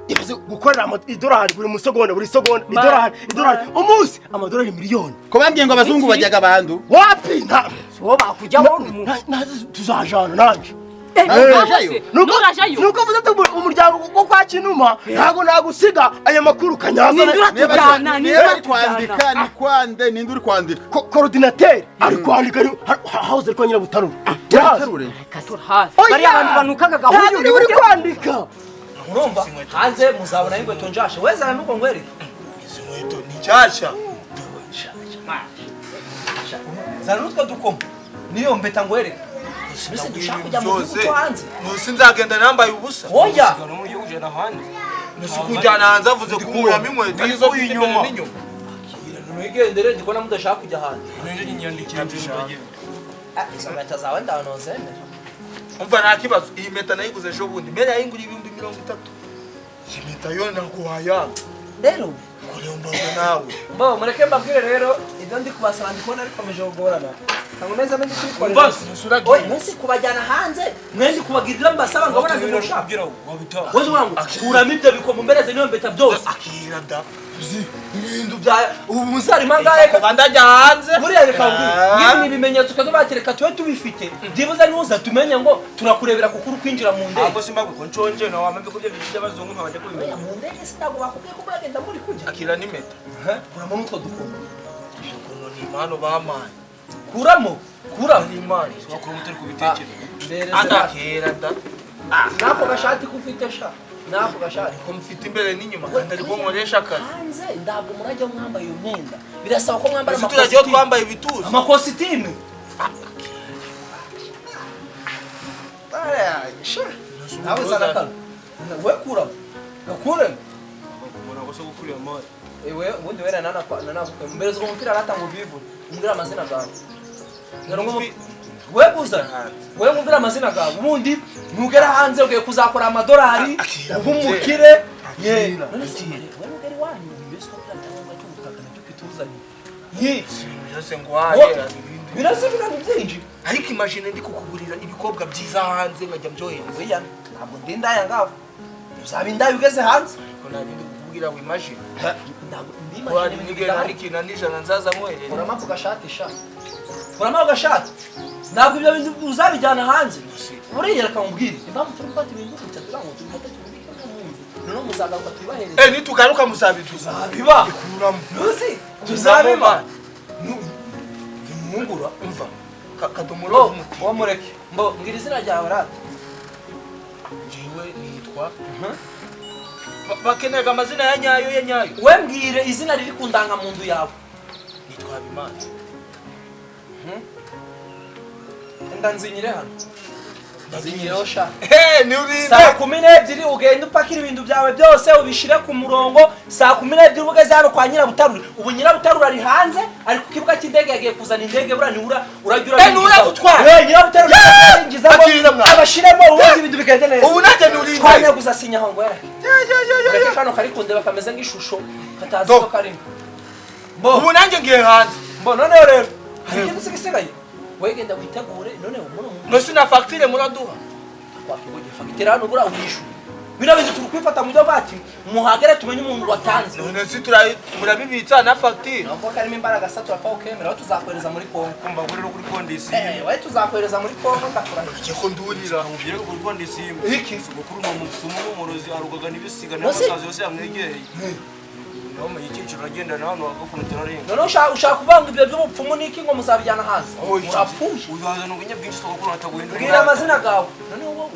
ibaze gukorera idolari buri segonda idolari umunsi amadolari miliyoni ko bambwiye ngo abazungu bajyaga abandu wapi nta so bakujyaho tuzajana nanje nurajayo nuko vuze umuryango wo kwa Kinuma ntago nagusiga aya makuru kanyaza niba twandika ni kwande ninde uri kwandika coordinateur ari kwandika hauze kwa nyirabutarure Nyirabutarure bari abantu banukaga gahuyu uri kwandika urumva hanze muzabona ingweto njashe wezana nuko ngwere izi nkweto ni cyashya zana nutwe dukoma niyo mbeta ngwere Mbese dushaka kujya mu gihugu cyo hanze nusi nzagenda nambaye ubusa oya no muri gihugu jana hanze nusi kujyana hanze avuze kuramo inkweto nizo inyuma mwigendere ndikona mudashaka kujya hanze nende nyandikira mbere izo nkweto zawe ndanozemera umva nta kibazo iyi mpeta nayiguze ejo bundi mbere yayinguriye 30,000 iyi mpeta yo naguhaya rero kurembaza nawe bo mureke mbabwire rero ibyo ndi kubasaba ndikubona bikomeje kugorana ntabwo neza ndi kubikorera umva nusuragiye oya nsi kubajyana hanze mwendi kubagirira mbasaba ngo abona ibintu ushaka wabitaha wowe wangu kuramo ibyo bikomo mbereze niyo mbeta byose akira da ibintu bya ubu musari mangaye bandajya hanze buriya reka ngiye ni ibimenyetso kazo batereka tuwe tubifite byibuze nuza tumenye ngo turakurebera kukuru kwinjira mu ndege ahubwo simba ko nconje no wambe ko byo by'abazungu nkabajya kubimenya mu ndege sitago bakubwiye ko bagenda muri kujya akira n'impeta kuramo n'utwo dukoma ukuntu ni impano bamaye kuramo ni impano wakora umutari kubitekereza akira da nako gashati kufite sha nako gashati ko mfite imbere n'inyuma kandi ari ko nkoresha akazi hanze ntabwo murajya mwambaye iyo myenda birasaba ko mwambara turagiye twambaye ibituza amakositimu nawe zana kano we kuramo gakuremo umuntu agose gukurira amahoro ewe ubundi wera nanakukwe mbereza umupira aratanga uvivu umbwira amazina gawe we kuza we mwumvira amazina gawe ubundi nugera hanze ugiye kuzakora amadolari ubumukire ye none se we nugera wanyu yesu ko byatanga cy'ubutaka nacyo kituzanye ye byose ngwaye birasubira byinji ariko imagine ndi kukugurira ibikobwa byiza hanze nkajya mbyohereza oya ntabwo ndi indaya ngaho uzaba indaya ugeze hanze ko nari ndi kukubwira ngo imagine ntabwo ndi wari imagine nigera hari kintu n'ijana nzaza mwohereza kurama ku gashati sha kurama ku gashati ntabwo ibyo bintu uzabijyana hanze buriya reka mubwire impamvu turi gufata ibintu gutya tugira ngo tubifate tubibike mu nzu noneho muzagaruka tubibahereze nitugaruka muzabiduza biba kuramo nuzi tuzabiba Mwungura umva. Kadomoro Lo, wo mureke. Mbo ngira izina ryawe rati. Jewe nitwa. Bakenera amazina ya nyayo. We mbwire izina riri ku ndangamuntu yawe. Nitwa Habimana. Enda nzinyire hano. Nzinyireho sha. Ni urinde. Saa 12 ugenda upakira ibintu byawe byose ubishire ku murongo. Saa 12 ubugeze hano kwa Nyirabutarura. Ubu Nyirabutarura ari hanze ari ku kibuga cy'indege yagiye kuzana indege bura niura urajura. Nura gutwara. Nyirabutarura yinjizamo abashiremo ubundi ibintu bigende neza. Ubu nanje nurinde. Twanye guzasinya aho ngwera. Ureke kano kari kundeba kameze nk'ishusho katazi ko karimo. Ubu nanje ngiye hanze. Mbo none rero. Hari ikintu sigisigaye. Wegenda witegure none umuntu Nose na facture muraduha. Wakigoje fagitira hano bura unishu. Bira bintu turukwifata mu byo bati muhagere tumenye umuntu watanze. None si murabibitsa na facture. Nako karimo imbaraga sa turapfa ukemera aho tuzakwereza muri Kongo. Kumva gurero kuri kondisi. Wae tuzakwereza muri Kongo ndakurahiye. Cyeko ndurira ubwire kuri kondisi. Iki sugukuru no mupfumu n'umurozi arugaga nibisiga n'amasazi yose yamwegereye. Noma icyiciro agenda na hano wagakunitira renga. None ushaka kubanga ibyo by'ubupfumu niki ngo muzabijyana hanze. Urapfuye. Uzaza n'ubunye bwinshi sugukuru ataguhindura. Bwira amazina gawe. None wowe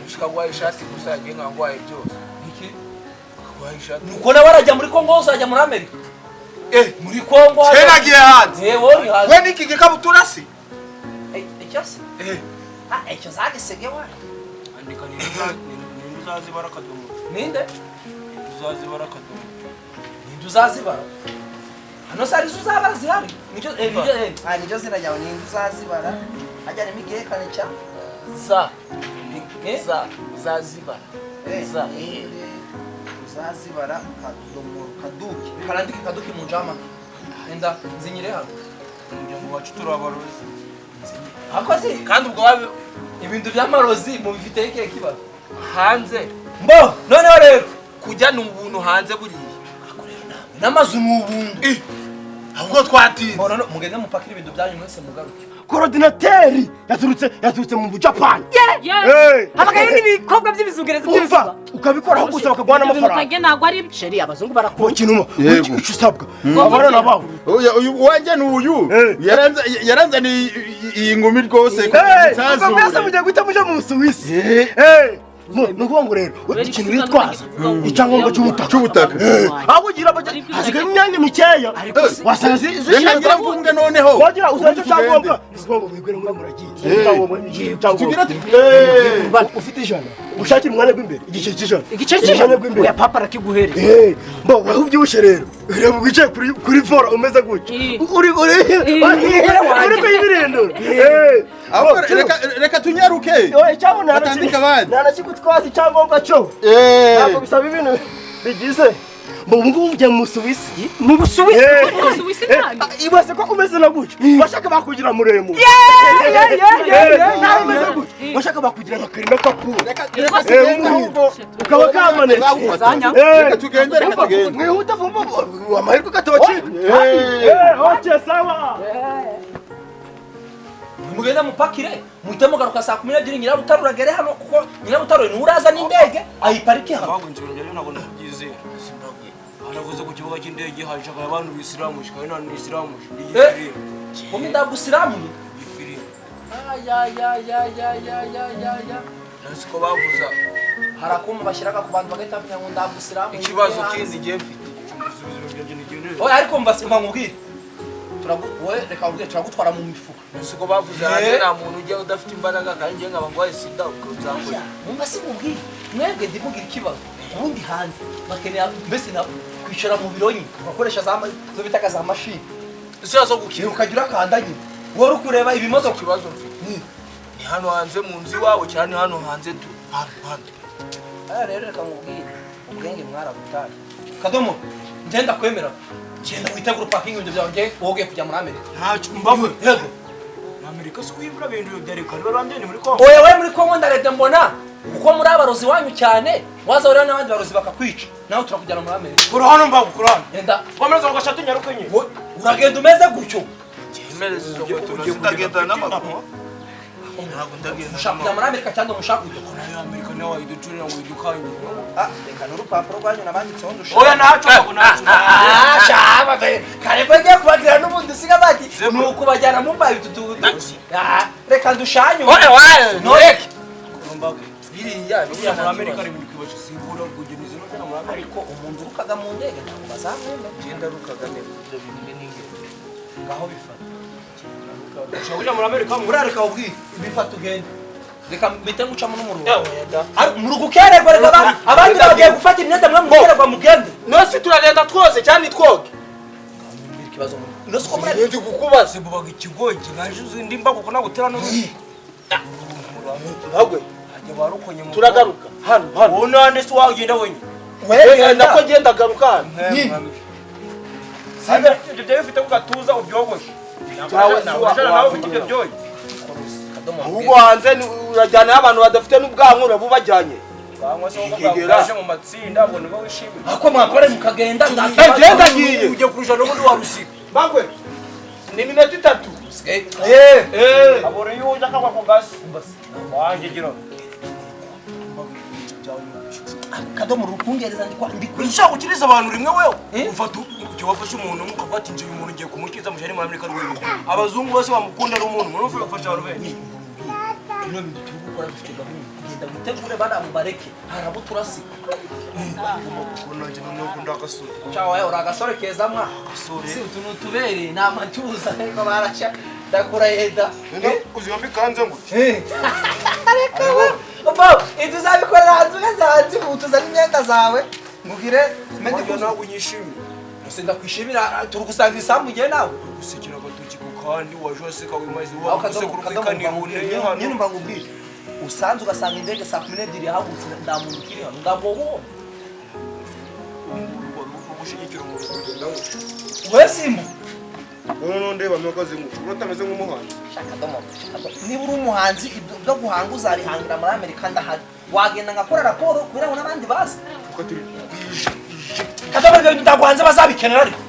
ushika gwa ishati gusa yagenga ngwaye byose. iki Gwa ishati. nuko nawe arajya muri Kongo uzajya muri Amerika. Muri Kongo Kera giye hanze. Wowe hanze. We niki gikabutura si? Icyose? Icyo zagisege wa. Andika ni nduzazi barakadomo. Ninde? Nduzazi barakadomo. Ntuzazibara. Hano sari uzabara zihari. Nicyo nicyo zina ryawe ni uzazibara. Ajyana imigekane cya Zazibara. uzazibara kaduki. karandike kaduki mu njama. Enda nzinyire hano. Umuryango wacu turabarozi. Akoze Kandi ubwo wabe ibintu by'amarozi mu bifite iki kibazo. hanze. Mbo noneho rero Kujya n'ubuntu hanze buriye. n'amazu n'ubuntu. Ahubwo twatinze. Mbo none mugende mupakira ibintu byanyu mwese mugaruke. Korodinateri yaturutse mu Buyapani. Habagayo n'ibikobwa by'ibizungereza Umva ukabikora aho gusa bakagwana amafaranga. Kage nagwa ari sheri abazungu barakora. Kinuma Yego. icyo usabwa. Abana nabaho. uyu wanje n'uyu yaranze iyi ngumi rwose Ubwo mwese mugiye guhita muja mu Suwisi. Nukuvuga ngo rero ikintu witwaza icyangombwa cy'ubutaka. Aho ugira hasigaye imyanya mikeya wasanga ngira mvunge noneho wagira uzaje cyangombwa ngo mwigwere ngo muragiye tugira ufite ijana ushakira umwanya w'imbere igice Igice w'imbere oya papa arakiguhereza. mbo waho ubyibushe rero reba wicaye kuri fora umeze gutya uri kuyibirindura reka tunyaruke batandika abandi ntanakigutwaza icyangombwa cyo ntabwo bisaba ibintu bigize mbo ubu ngubu ujya mu Suwisi Mu Busuwisi. Suwisi kandi. ibase ko umeze na gutya bashaka bakugira muremure nawe umeze gutya bashaka bakugira nka karina kakuru ukaba kamanetse reka tugende mwihuta vumba amahirwe gatocika sawa Mugenda mupakire muhite mugaruka saa 12 Nyirabutarura gere hano kuko Nyirabutarura ni uraza n'indege ayiparike hano. Ahubwo njye rero nabona kubyizera. Simbabwe. Hanavuze ku kibuga cy'indege hashaka abantu b'Isilamu shikaye nani Isilamu. Kumbe ndagusilamu. Ya. Nasiko bavuza. Harakuma bashyiraga ku bantu bagahita bamenya ngo ndagusilamu. Ikibazo kindi ngiye mfite. Cyumvizubiziro byanjye nigendere. Oya ariko mbasima nkubwire. Reka ubwire turagutwara mu mifuka. Nasiko bavuza hanze nta muntu ujya udafite imbaraga kandi ngiye nkaba ngwaye sida ukazangura. Mbasi nkubwire. Mwebwe ndimubwira ikibazo. Ubundi hanze bakeneye mbese na kwicara mu biro nyine bakoresha zo bitaka za mashini. Siyazo gukira Ukagira akandagire. Wari ukureba ibimodoka kibazo mfite. Ni hano hanze mu nzi wawe cyane hano hanze tu. Hano. Rero reka nkubwire. Ubwenge mwarabutaye. Kadomo ngenda kwemera. Genda witegura parking ibintu byawe woge kujya muri Amerika. Ntacyo mbabwe. Yego. Amerika si wibura bintu byarekana barambye ni muri Kongo. Oya we muri Kongo ndarebye mbona uko muri abarozi wanyu cyane waza urana n'abandi barozi bakakwica nawe turakujyana muri Amerika. Kurahano mbabwe kurahano. Genda Komeza ngashatu nyarukenye. uragenda umeze gutyo. Imereze zo gutyo utagenda n'amaguru. ushaka kujya muri Amerika cyangwa mushaka kujya nayo Amerika nawe wayiducurira ngo idukanye reka n'urupapuro rwanyu nabanditseho ndushaka oya naco shaba kare bagiye kubagira n'ubundi usiga bati ni ukubajyana mu mbaye utututu reka ndushanyu noreke biriya muri Amerika ari ibintu kibaje sibura kugeniza no muri Amerika ariko umuntu urukaga mu ndege ntabwo bazamwemera genda rukaga ne ibyo bintu n'ingero ngaho bifata ushobora muri Amerika urareka ubwi bifata ugenda reka mbite ngucamo n'umurugo mu rugo ukererwa reka abandi bagiye gufata imyenda mwe mukererwa mugende nose turagenda twose cyane twoge ikibazo nose ko ndi kukubaza mbubaga ikigogi naje uzindi mbago ko nagutera no ntagwe turagaruka hano wowe nande se wagenda wenye wewe ndako genda garuka hano sanga ibyo byo bifite ku gatuza ubyogoshe nawe nawe ufite ibyo byoye ahubwo hanze urajyana abantu badafite n'ubwanwa urabubajyanye bangwa se ugaje mu matsinda ngo nibo wishimye ako mwakore mukagenda ngenda ngiye uje kurusha n'ubundi warusika bangwe ni minota 3 abore yuje akagwa ku gasi wanjye gira kadomo rukungereza ndi ushaka gukiriza abantu rimwe wewe ufata icyo wafashe umuntu ukafata inje umuntu ugiye kumukiza mushari muri Amerika rwego abazungu bose bamukunda ari umuntu umuntu ufasha abantu benshi ino bintu tugukora bifite gahunda genda gutegure bana mubareke harabo turasika nanje n'uko ndakasura ciao wewe uragasore keza mwa si utuntu tubere nama tuza ariko baracha ndakura yeda uziyombi kanze ngo ariko obo ituzabikora hanze gazazi utuza n'imyenda zawe ngugire mende ko nawe unyishimira usenda kwishimira turi gusanga isambu giye nawe gusekera agatuki ku kandi wajose kawe mazi wa kuse kurukani une hano nyine mbangu bwije usanze ugasanga indege saa 12 yahagutse ndamuntu kiri hano ndabobo ubushigikira mu rugendo we simbu none ndeba mwakoze ngo utameze nk'umuhanzi niba uri umuhanzi ibyo guhanga uzarihangira muri Amerika ndahari wagenda ngakora raporo kubera ngo n'abandi bazi kadaba ibyo ndaguhanze bazabikenera ariko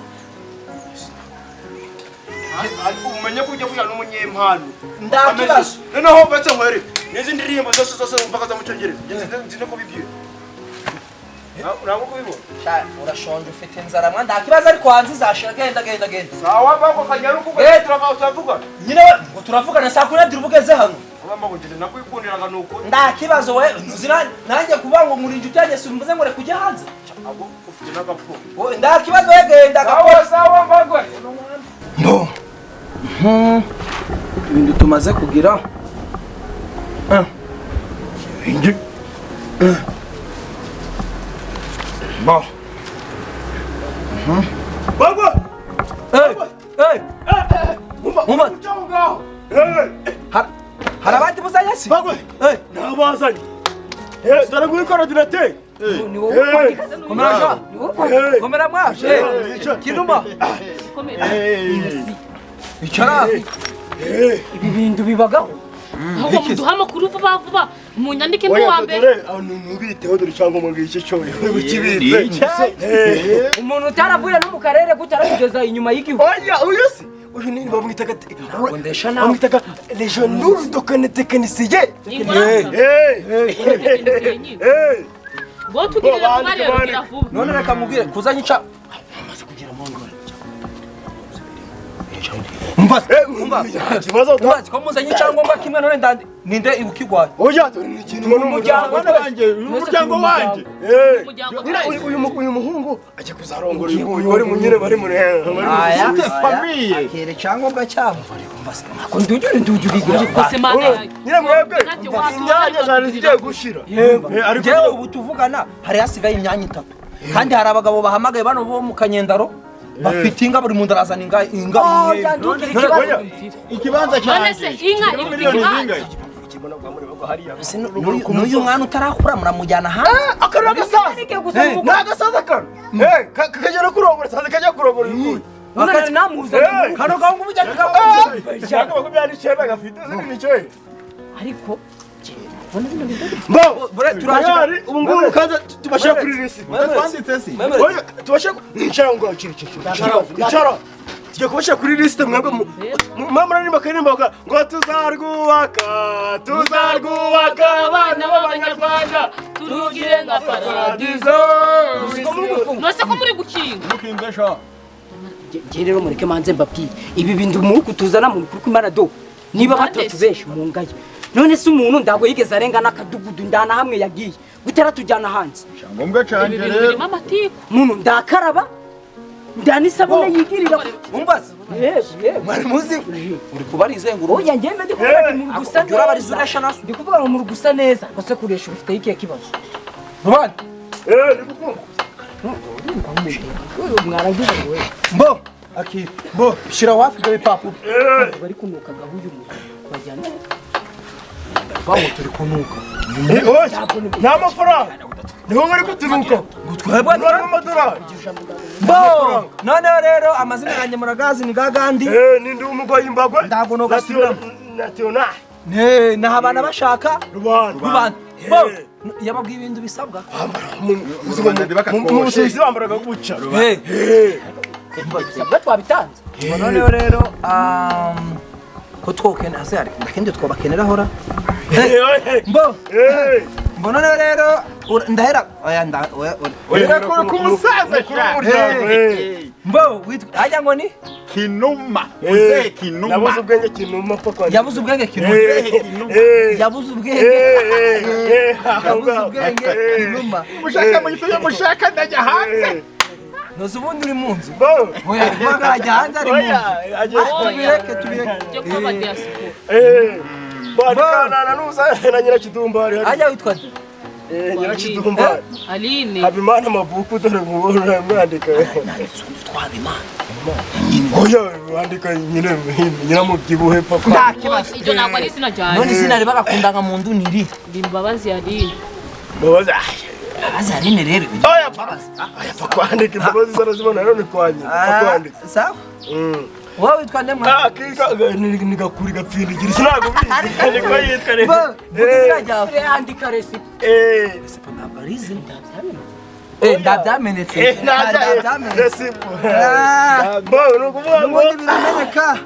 ariko umenye ko ujya kujya n'umunyempano ndakibazo noneho batse mwere n'izindi ndirimbo zose umva kaza mu cyongereza nzi no kubibwira ntabwo kubibona urashonje ufite inzara mwa ndakibazo ariko hanze izashira genda sawa bako kanyaru kuko turavuga nyine ngo turavugana saa 12 ubugeze hano ugamba ngo ngende nakwikundiraga nuko ndakibazo we nzira nanjye kuba ngo murinje utanye simvuze ngo rekujya hanze abo ufite n'agapfu ndakibazo genda sawa mbagwe no ibintu tumaze kugira ingi ba bagwa mumba harabandi buzanyasi bagwe nabazanye dore gukora dirate ni wowe komera komera mwa kinuma icara ibi bintu bibagaho ahubwo muduha amakuru vuba vuba munyandike n'uwa mbere nubiteho dore cyangwa mu ngiki cyo ukibitse umuntu utaravuye no mu karere gutara kugeza inyuma y'igihugu oya uyusi uyu ni bamwitaga ndesha nawe bamwitaga legionnaire de technicien ngo tugirire vuba rero gira vuba none reka mubwire kuzanyica umva kibazo ko muzanye icyangombwa kimwe none ndandi ninde ibukigwaye oya ni ikintu n'umuryango wanjye uyu muhungu ajya kuzarongora uyu bari munyine bari muri famille akere cyangombwa cyabo ko ndujuri kose mana nyine mwebwe inyanya zari zigiye gushira ariko ubu tuvugana hari hasigaye imyanya 3 kandi hari abagabo bahamagaye bano bo mu Kanyendaro bafite inga buri muntu arazana inga ikibanza none se inka n'uyu mwana utarakura muramujyana hanze akarura agasaza n'agasaza kano kakagera kurongora saza kajya kurongora uyu none namuzana kano gahungu bujyana cyangwa bakubya n'icebe gafite n'icyo ariko turajari ubu ngubu kaza tubashe kuri risi twanditse si tubashe nicara ngo icara tujya kubashyira kuri lisite mwebwe mama nimba karirimba ngo tuzarwubaka abana b'abanyarwanda turugire nka paradizo. nose ko muri gukinga je rero mureke manze mbabwire ibi bintu muri kutuzana mu kuri kumara do niba batotubeshe mu ngaye none se umuntu ndago yigeze arenga n'akadugudu ndana hamwe yagiye gutera tujyana hanze ngombwa cyane rero muntu ndakaraba ndani sabone yigirira umbaza mwari muzi uri kubarize ngo oya ngende ndi kuvuga mu rugusa neza urabariza urasha naso ndi kuvuga mu rugusa neza kose kuresha ufite iki kibazo rubanda ndikukumva mwaragize we mbo aki mbo shira wafi gabe papu bari kunuka gahuyu mu bajyana bawo turi kunuka nta mafaranga niho bari kutunuka twebwe n'amadolari mbo none rero amazina yanjye muragazi ni gagandi ni ndi umugwayi mbagwe ndago no gasubira national na habana bashaka rubanda mbo yababwiye ibintu bisabwa mu busuwisi bambaraga guca bisabwa twabitanze none rero ko twokena hasi hari ndakende twobakenera hora mbo none rero ndahera oya ko umusaza cyane mbo ajya ngo ni kinuma uze kinuma nabuze ubwenge kinuma papa yabuze ubwenge kinuma yabuze ubwenge kinuma mushaka mu gitoya mushaka ndajya hanze noze ubundi uri mu nzu oya magajya hanze ari mu nzu tubireke byo kuba diaspora bana nuza na nyirakidumba ajya witwa nyirakidumba Aline Habimana Mabuku dore mubona mwandika twabimana oya wandika nyine nyiramubyibuhe papa ndakibazo ibyo ntabwo ari izina ryanjye none izina ribagakundanga mu ndu niri Imbabazi Aline babaza Aline rero oya papa kwandika imbabazi zarazibona none kwanye kwandika sawa wowe witwa ndemwa nigakuri gapfindigira sinago bizi niko yitwa rero andika resipo ntabwo ari izina ndabyamenetse resipo bo nukuvuga ngo birameneka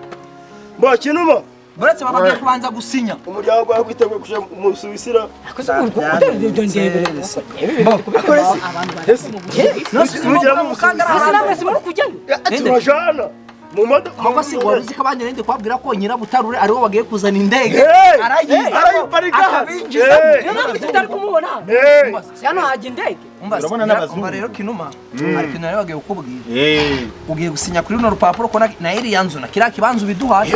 bo kinuma buretse babagiye kubanza gusinya umuryango wawe kwiteguye kuja mu Suwisira turajana mu modoka ahubwo si wari uzi ko abandi nende kubabwira ko nyirabutarure ariwo bagiye kuzana indege arayiparika tutari kumubona hano hajya indege urabona n'abazungu rero kinuma ariko nawe bagiye kukubwira ugiye gusinya kuri runo rupapuro ko na iriya nzu na kiriya kibanza ubiduhaye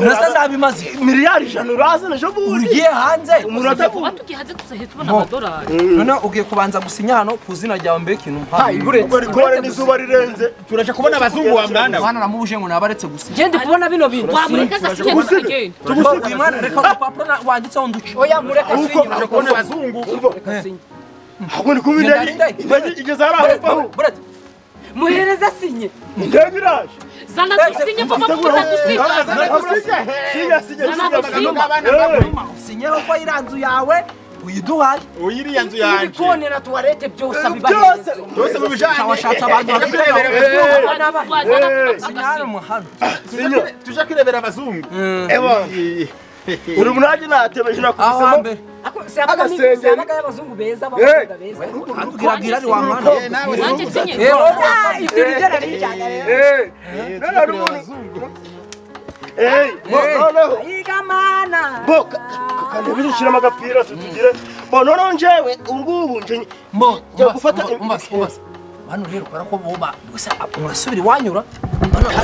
urasa zabimaze miliyari 100 uraza na jobu ugiye hanze umuntu atavuga tugiye hanze tuzahe tubona amadolari none ugiye kubanza gusinya hano ku zina ryawe mbere kinuma kubera n'izuba rirenze turaje kubona abazungu wa mwana bana namubuje ngo nabaretse gusinya gende kubona bino bintu wamureka gasikende tukagenda tugusige mwana reka urupapuro wanditseho nduce oya mureka turaje kubona abazungu ahubwo ni kuba indege igeze ari aho paho muhereza sinye indege iraje zana dusinye papa kuta dusinye sinyeho ko iranzu yawe uyiduhaye uyiriya nzu yanjye ibikoni tuwarete byose byose mubijanye washatse abantu sinyara umuhano tuje kwirebera abazungu uri munaje natebeje nakubisemo abaga y'abazungu beza abakobwa beza atubwiragira ari wa mwana nanjye nsinye ibyo rigera rijyana noneho igamana kandi bizishiramo agapira tutugire noneho njyewe ubungubu njya gufata hano rero ukora ko buba gusa mwasubira iwanyura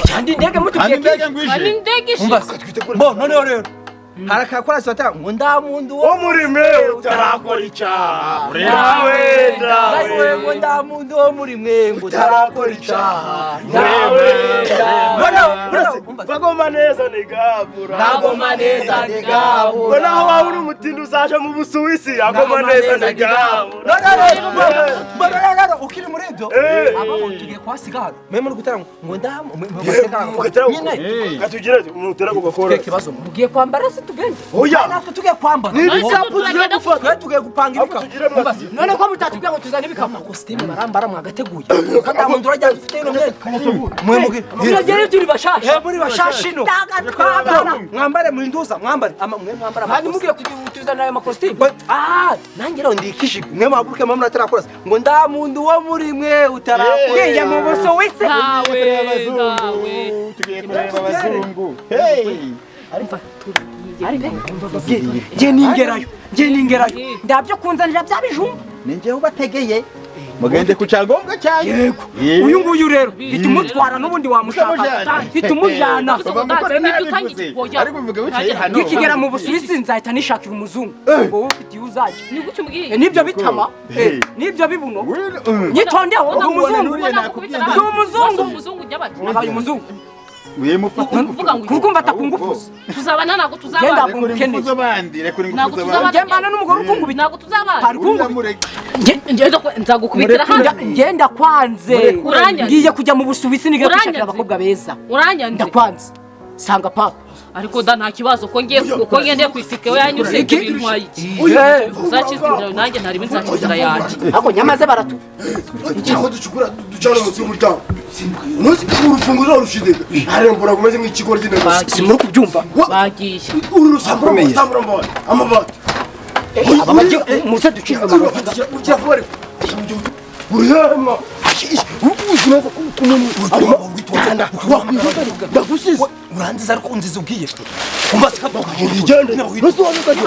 kandi indege mutugiye kandi indege noneho rero harakakora sota ngo ndamundu wo muri mwe utarakora icyaha nawe ngo ndamundu wo muri mwe ngo utarakora icyaha bagoma neza nigabura nagoma neza nigabura ngo naho waba uri umutindi uzaje mu Busuwisi agoma neza nigabura ukiri muri sibyo abo tugiye kwasiga hano mwe muri gutera ngo ndamu mugatera katugira umutera gukora ikibazo mugiye kwambara se tugende oya natwe tugiye kwambara n'ibikapu tugiye gufata tugiye gupanga ibikapu none ko mutatubwira ngo tuzane ibikapu kositimu barambara mwagateguye kandi aho ndura ajya ufite ino myenda mwe mugire turagere turi bashasha muri bashashino mwambare muhinduza mwambare mwe mwambara kandi mugiye kutuzana ayo makositimu nanjye rero ndikishije mwe mabuke mwe muratara ngo nda muntu wo muri mwe utarakwiye mu buso wese nawe tugiye kureba abazungu nge ningerayo ndabyo kunzanira bya bijumba ninjye ubategeye mugende ku cyangombwa cyayo yego uyu nguyu rero itumutwara n'ubundi wamushaka itumujana ariko mvuge wicaye hano nikigera mu Busuwisi nzahita nishakira umuzungu ngo wowe ufite uzaje ni gucyo mbwiye nibyo bitama nibyo bibuno nyitondeho ndi umuzungu nabaye umuzungu kukumva atakungufuza tuzabana ntabwo genda tuzabana kungukeneye bandi rekuri ntabwo ngufuza tuzabana gembana n'umugore ukungubita ntabwo tuzabana hari kungubita nzagukubitira hanze ngenda kwanze Uranyanze. ngiye kujya mu Busuwisi nige Uranyanze. gushakira abakobwa beza uranyanze ndakwanze sanga papa ariko da nta kibazo ko ngiye kwisika we yanyuze ibintwaye iki uzakizwira nanjye ntari nzakizira yanjye ako nyamaze baratu cyangwa ducukura ducana munsi y'umuryango unozi urufunguzo rushidega harembura kumeze nk'ikigo ry'inama simuri kubyumva bagiye uru rusambura amabati aba bagiye muze ducika amabati ucyavore uyama uzunaza kumuntu arimo ndagusize uranziza ariko unziza ubwiye umva sikapa igende nasohoze kaje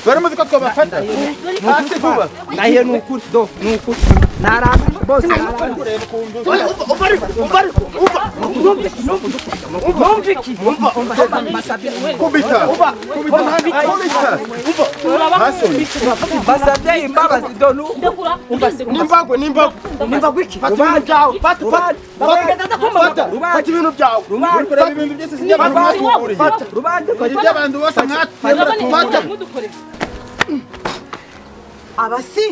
baramuzi ko twabafata hasi vuba nahiye nukuri do nukuri naraza bose basabye imbabazi do nimbagwe iki fata ibintu byawe kureba ibintu byose sijya batuburiye ibyo abantu bose mwatfata abasi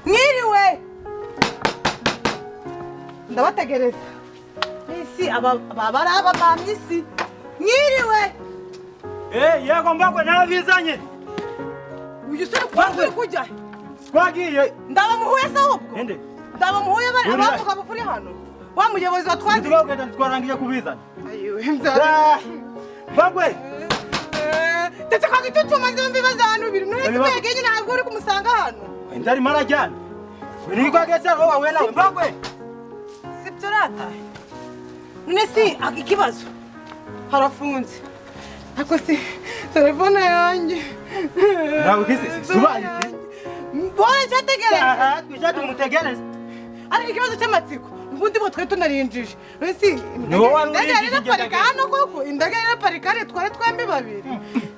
mwiriwe ndabategereza isi abari abamisi mwiriwe yego mbagwe narabizanye uyu se kwari kujya twagiye ndabamuhuye se ahubwo ende ndabamuhuye bari abavuga bufuri hano wa muyobozi watwagiye tubagenda twarangiye kubizana ayiwe nzara mbagwe ndetse kwa gitutuma nzombi bazanu biri none se yegenye ntabwo uri kumusanga hano ndari marajyana ni kwa gese aho wawe nawe mbagwe sibyo rata none si ikibazo harafunze ako si telefone yanjye nawe kisi subaye mbona cyategereza aha twijatu mutegereza ari ikibazo cy'amatsiko ubundi bo twe tunarinjije ese warurinjije parika hano koko indege iraparika ari twari twembi babiri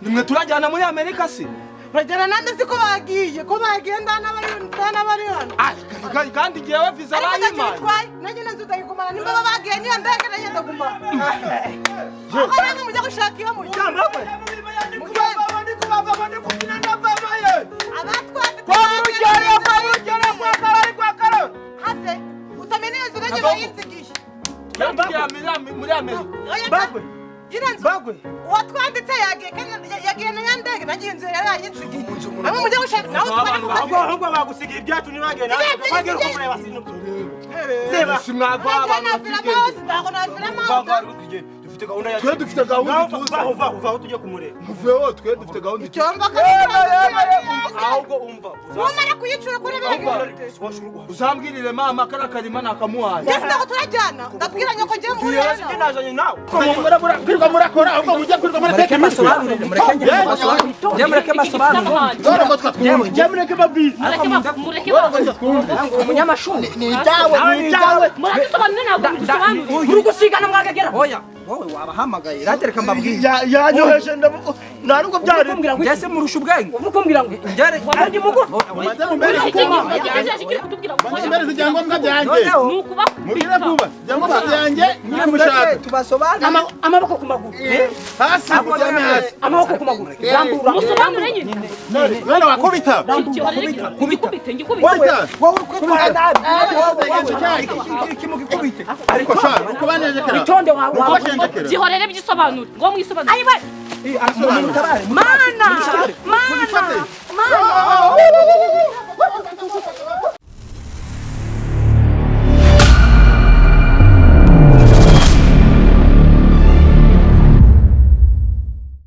nimwe turajyana muri Amerika si urajyana nande siko bagiye ndana bari hano kandi jewe visa bayimaye nanjye nanzu ndayigumana nimba bagiye niyo ndege nanjye ndagumana aho nanjye mujya gushaka iyo mujya muri Amerika bagwe uwatwanditse yagiye na nyandege nagiye inzu yari yayinsigiye bamwe mujya gushaka nawe ahubwo bagusigiye ibyacu ntibagenda bagiye kumureba sinubyo simwava abantu dufite gahunda ya dufite gahunda uva tujye kumureba muveho twe dufite gahunda icyomba ahubwo umva umara kuyicura kuri uzambwirire mama kara karima nakamuhaye ndetse ntabwo turajyana ndabwira nyoko ngiye muri hano najanye nawe kwirwa murakora ahubwo mujye kwirwa murateka masobanurire mureke masobanurire mureke babwize umunyamashuri ni ibyawe muragisobanurire ntabwo dusobanurire uri gusigana mwagagera oya wowe wabahamagaye ratereka mbabwire yanyoheje ntabwo byari Ngese murusha ubwenge. Uvukumbira ngo Njare ndi mugufi. Umaze mumbere mumbere ibyangombwa byanjye. Mugire vuba. Ibyangombwa byanjye nyine mushaka. tubasobanurire Amaboko ku maguru. Hasi mujyane hasi. Amaboko ku maguru. Rambura. musobanure nyine None wakubita. ngikubite wowe kwitwara nabi kimugikubite. Ariko sha ukubanejekera. Bitonde wawe. Ubashenjekera. gihorere byisobanure ngo mwisobanure Mana! Mana! Mana!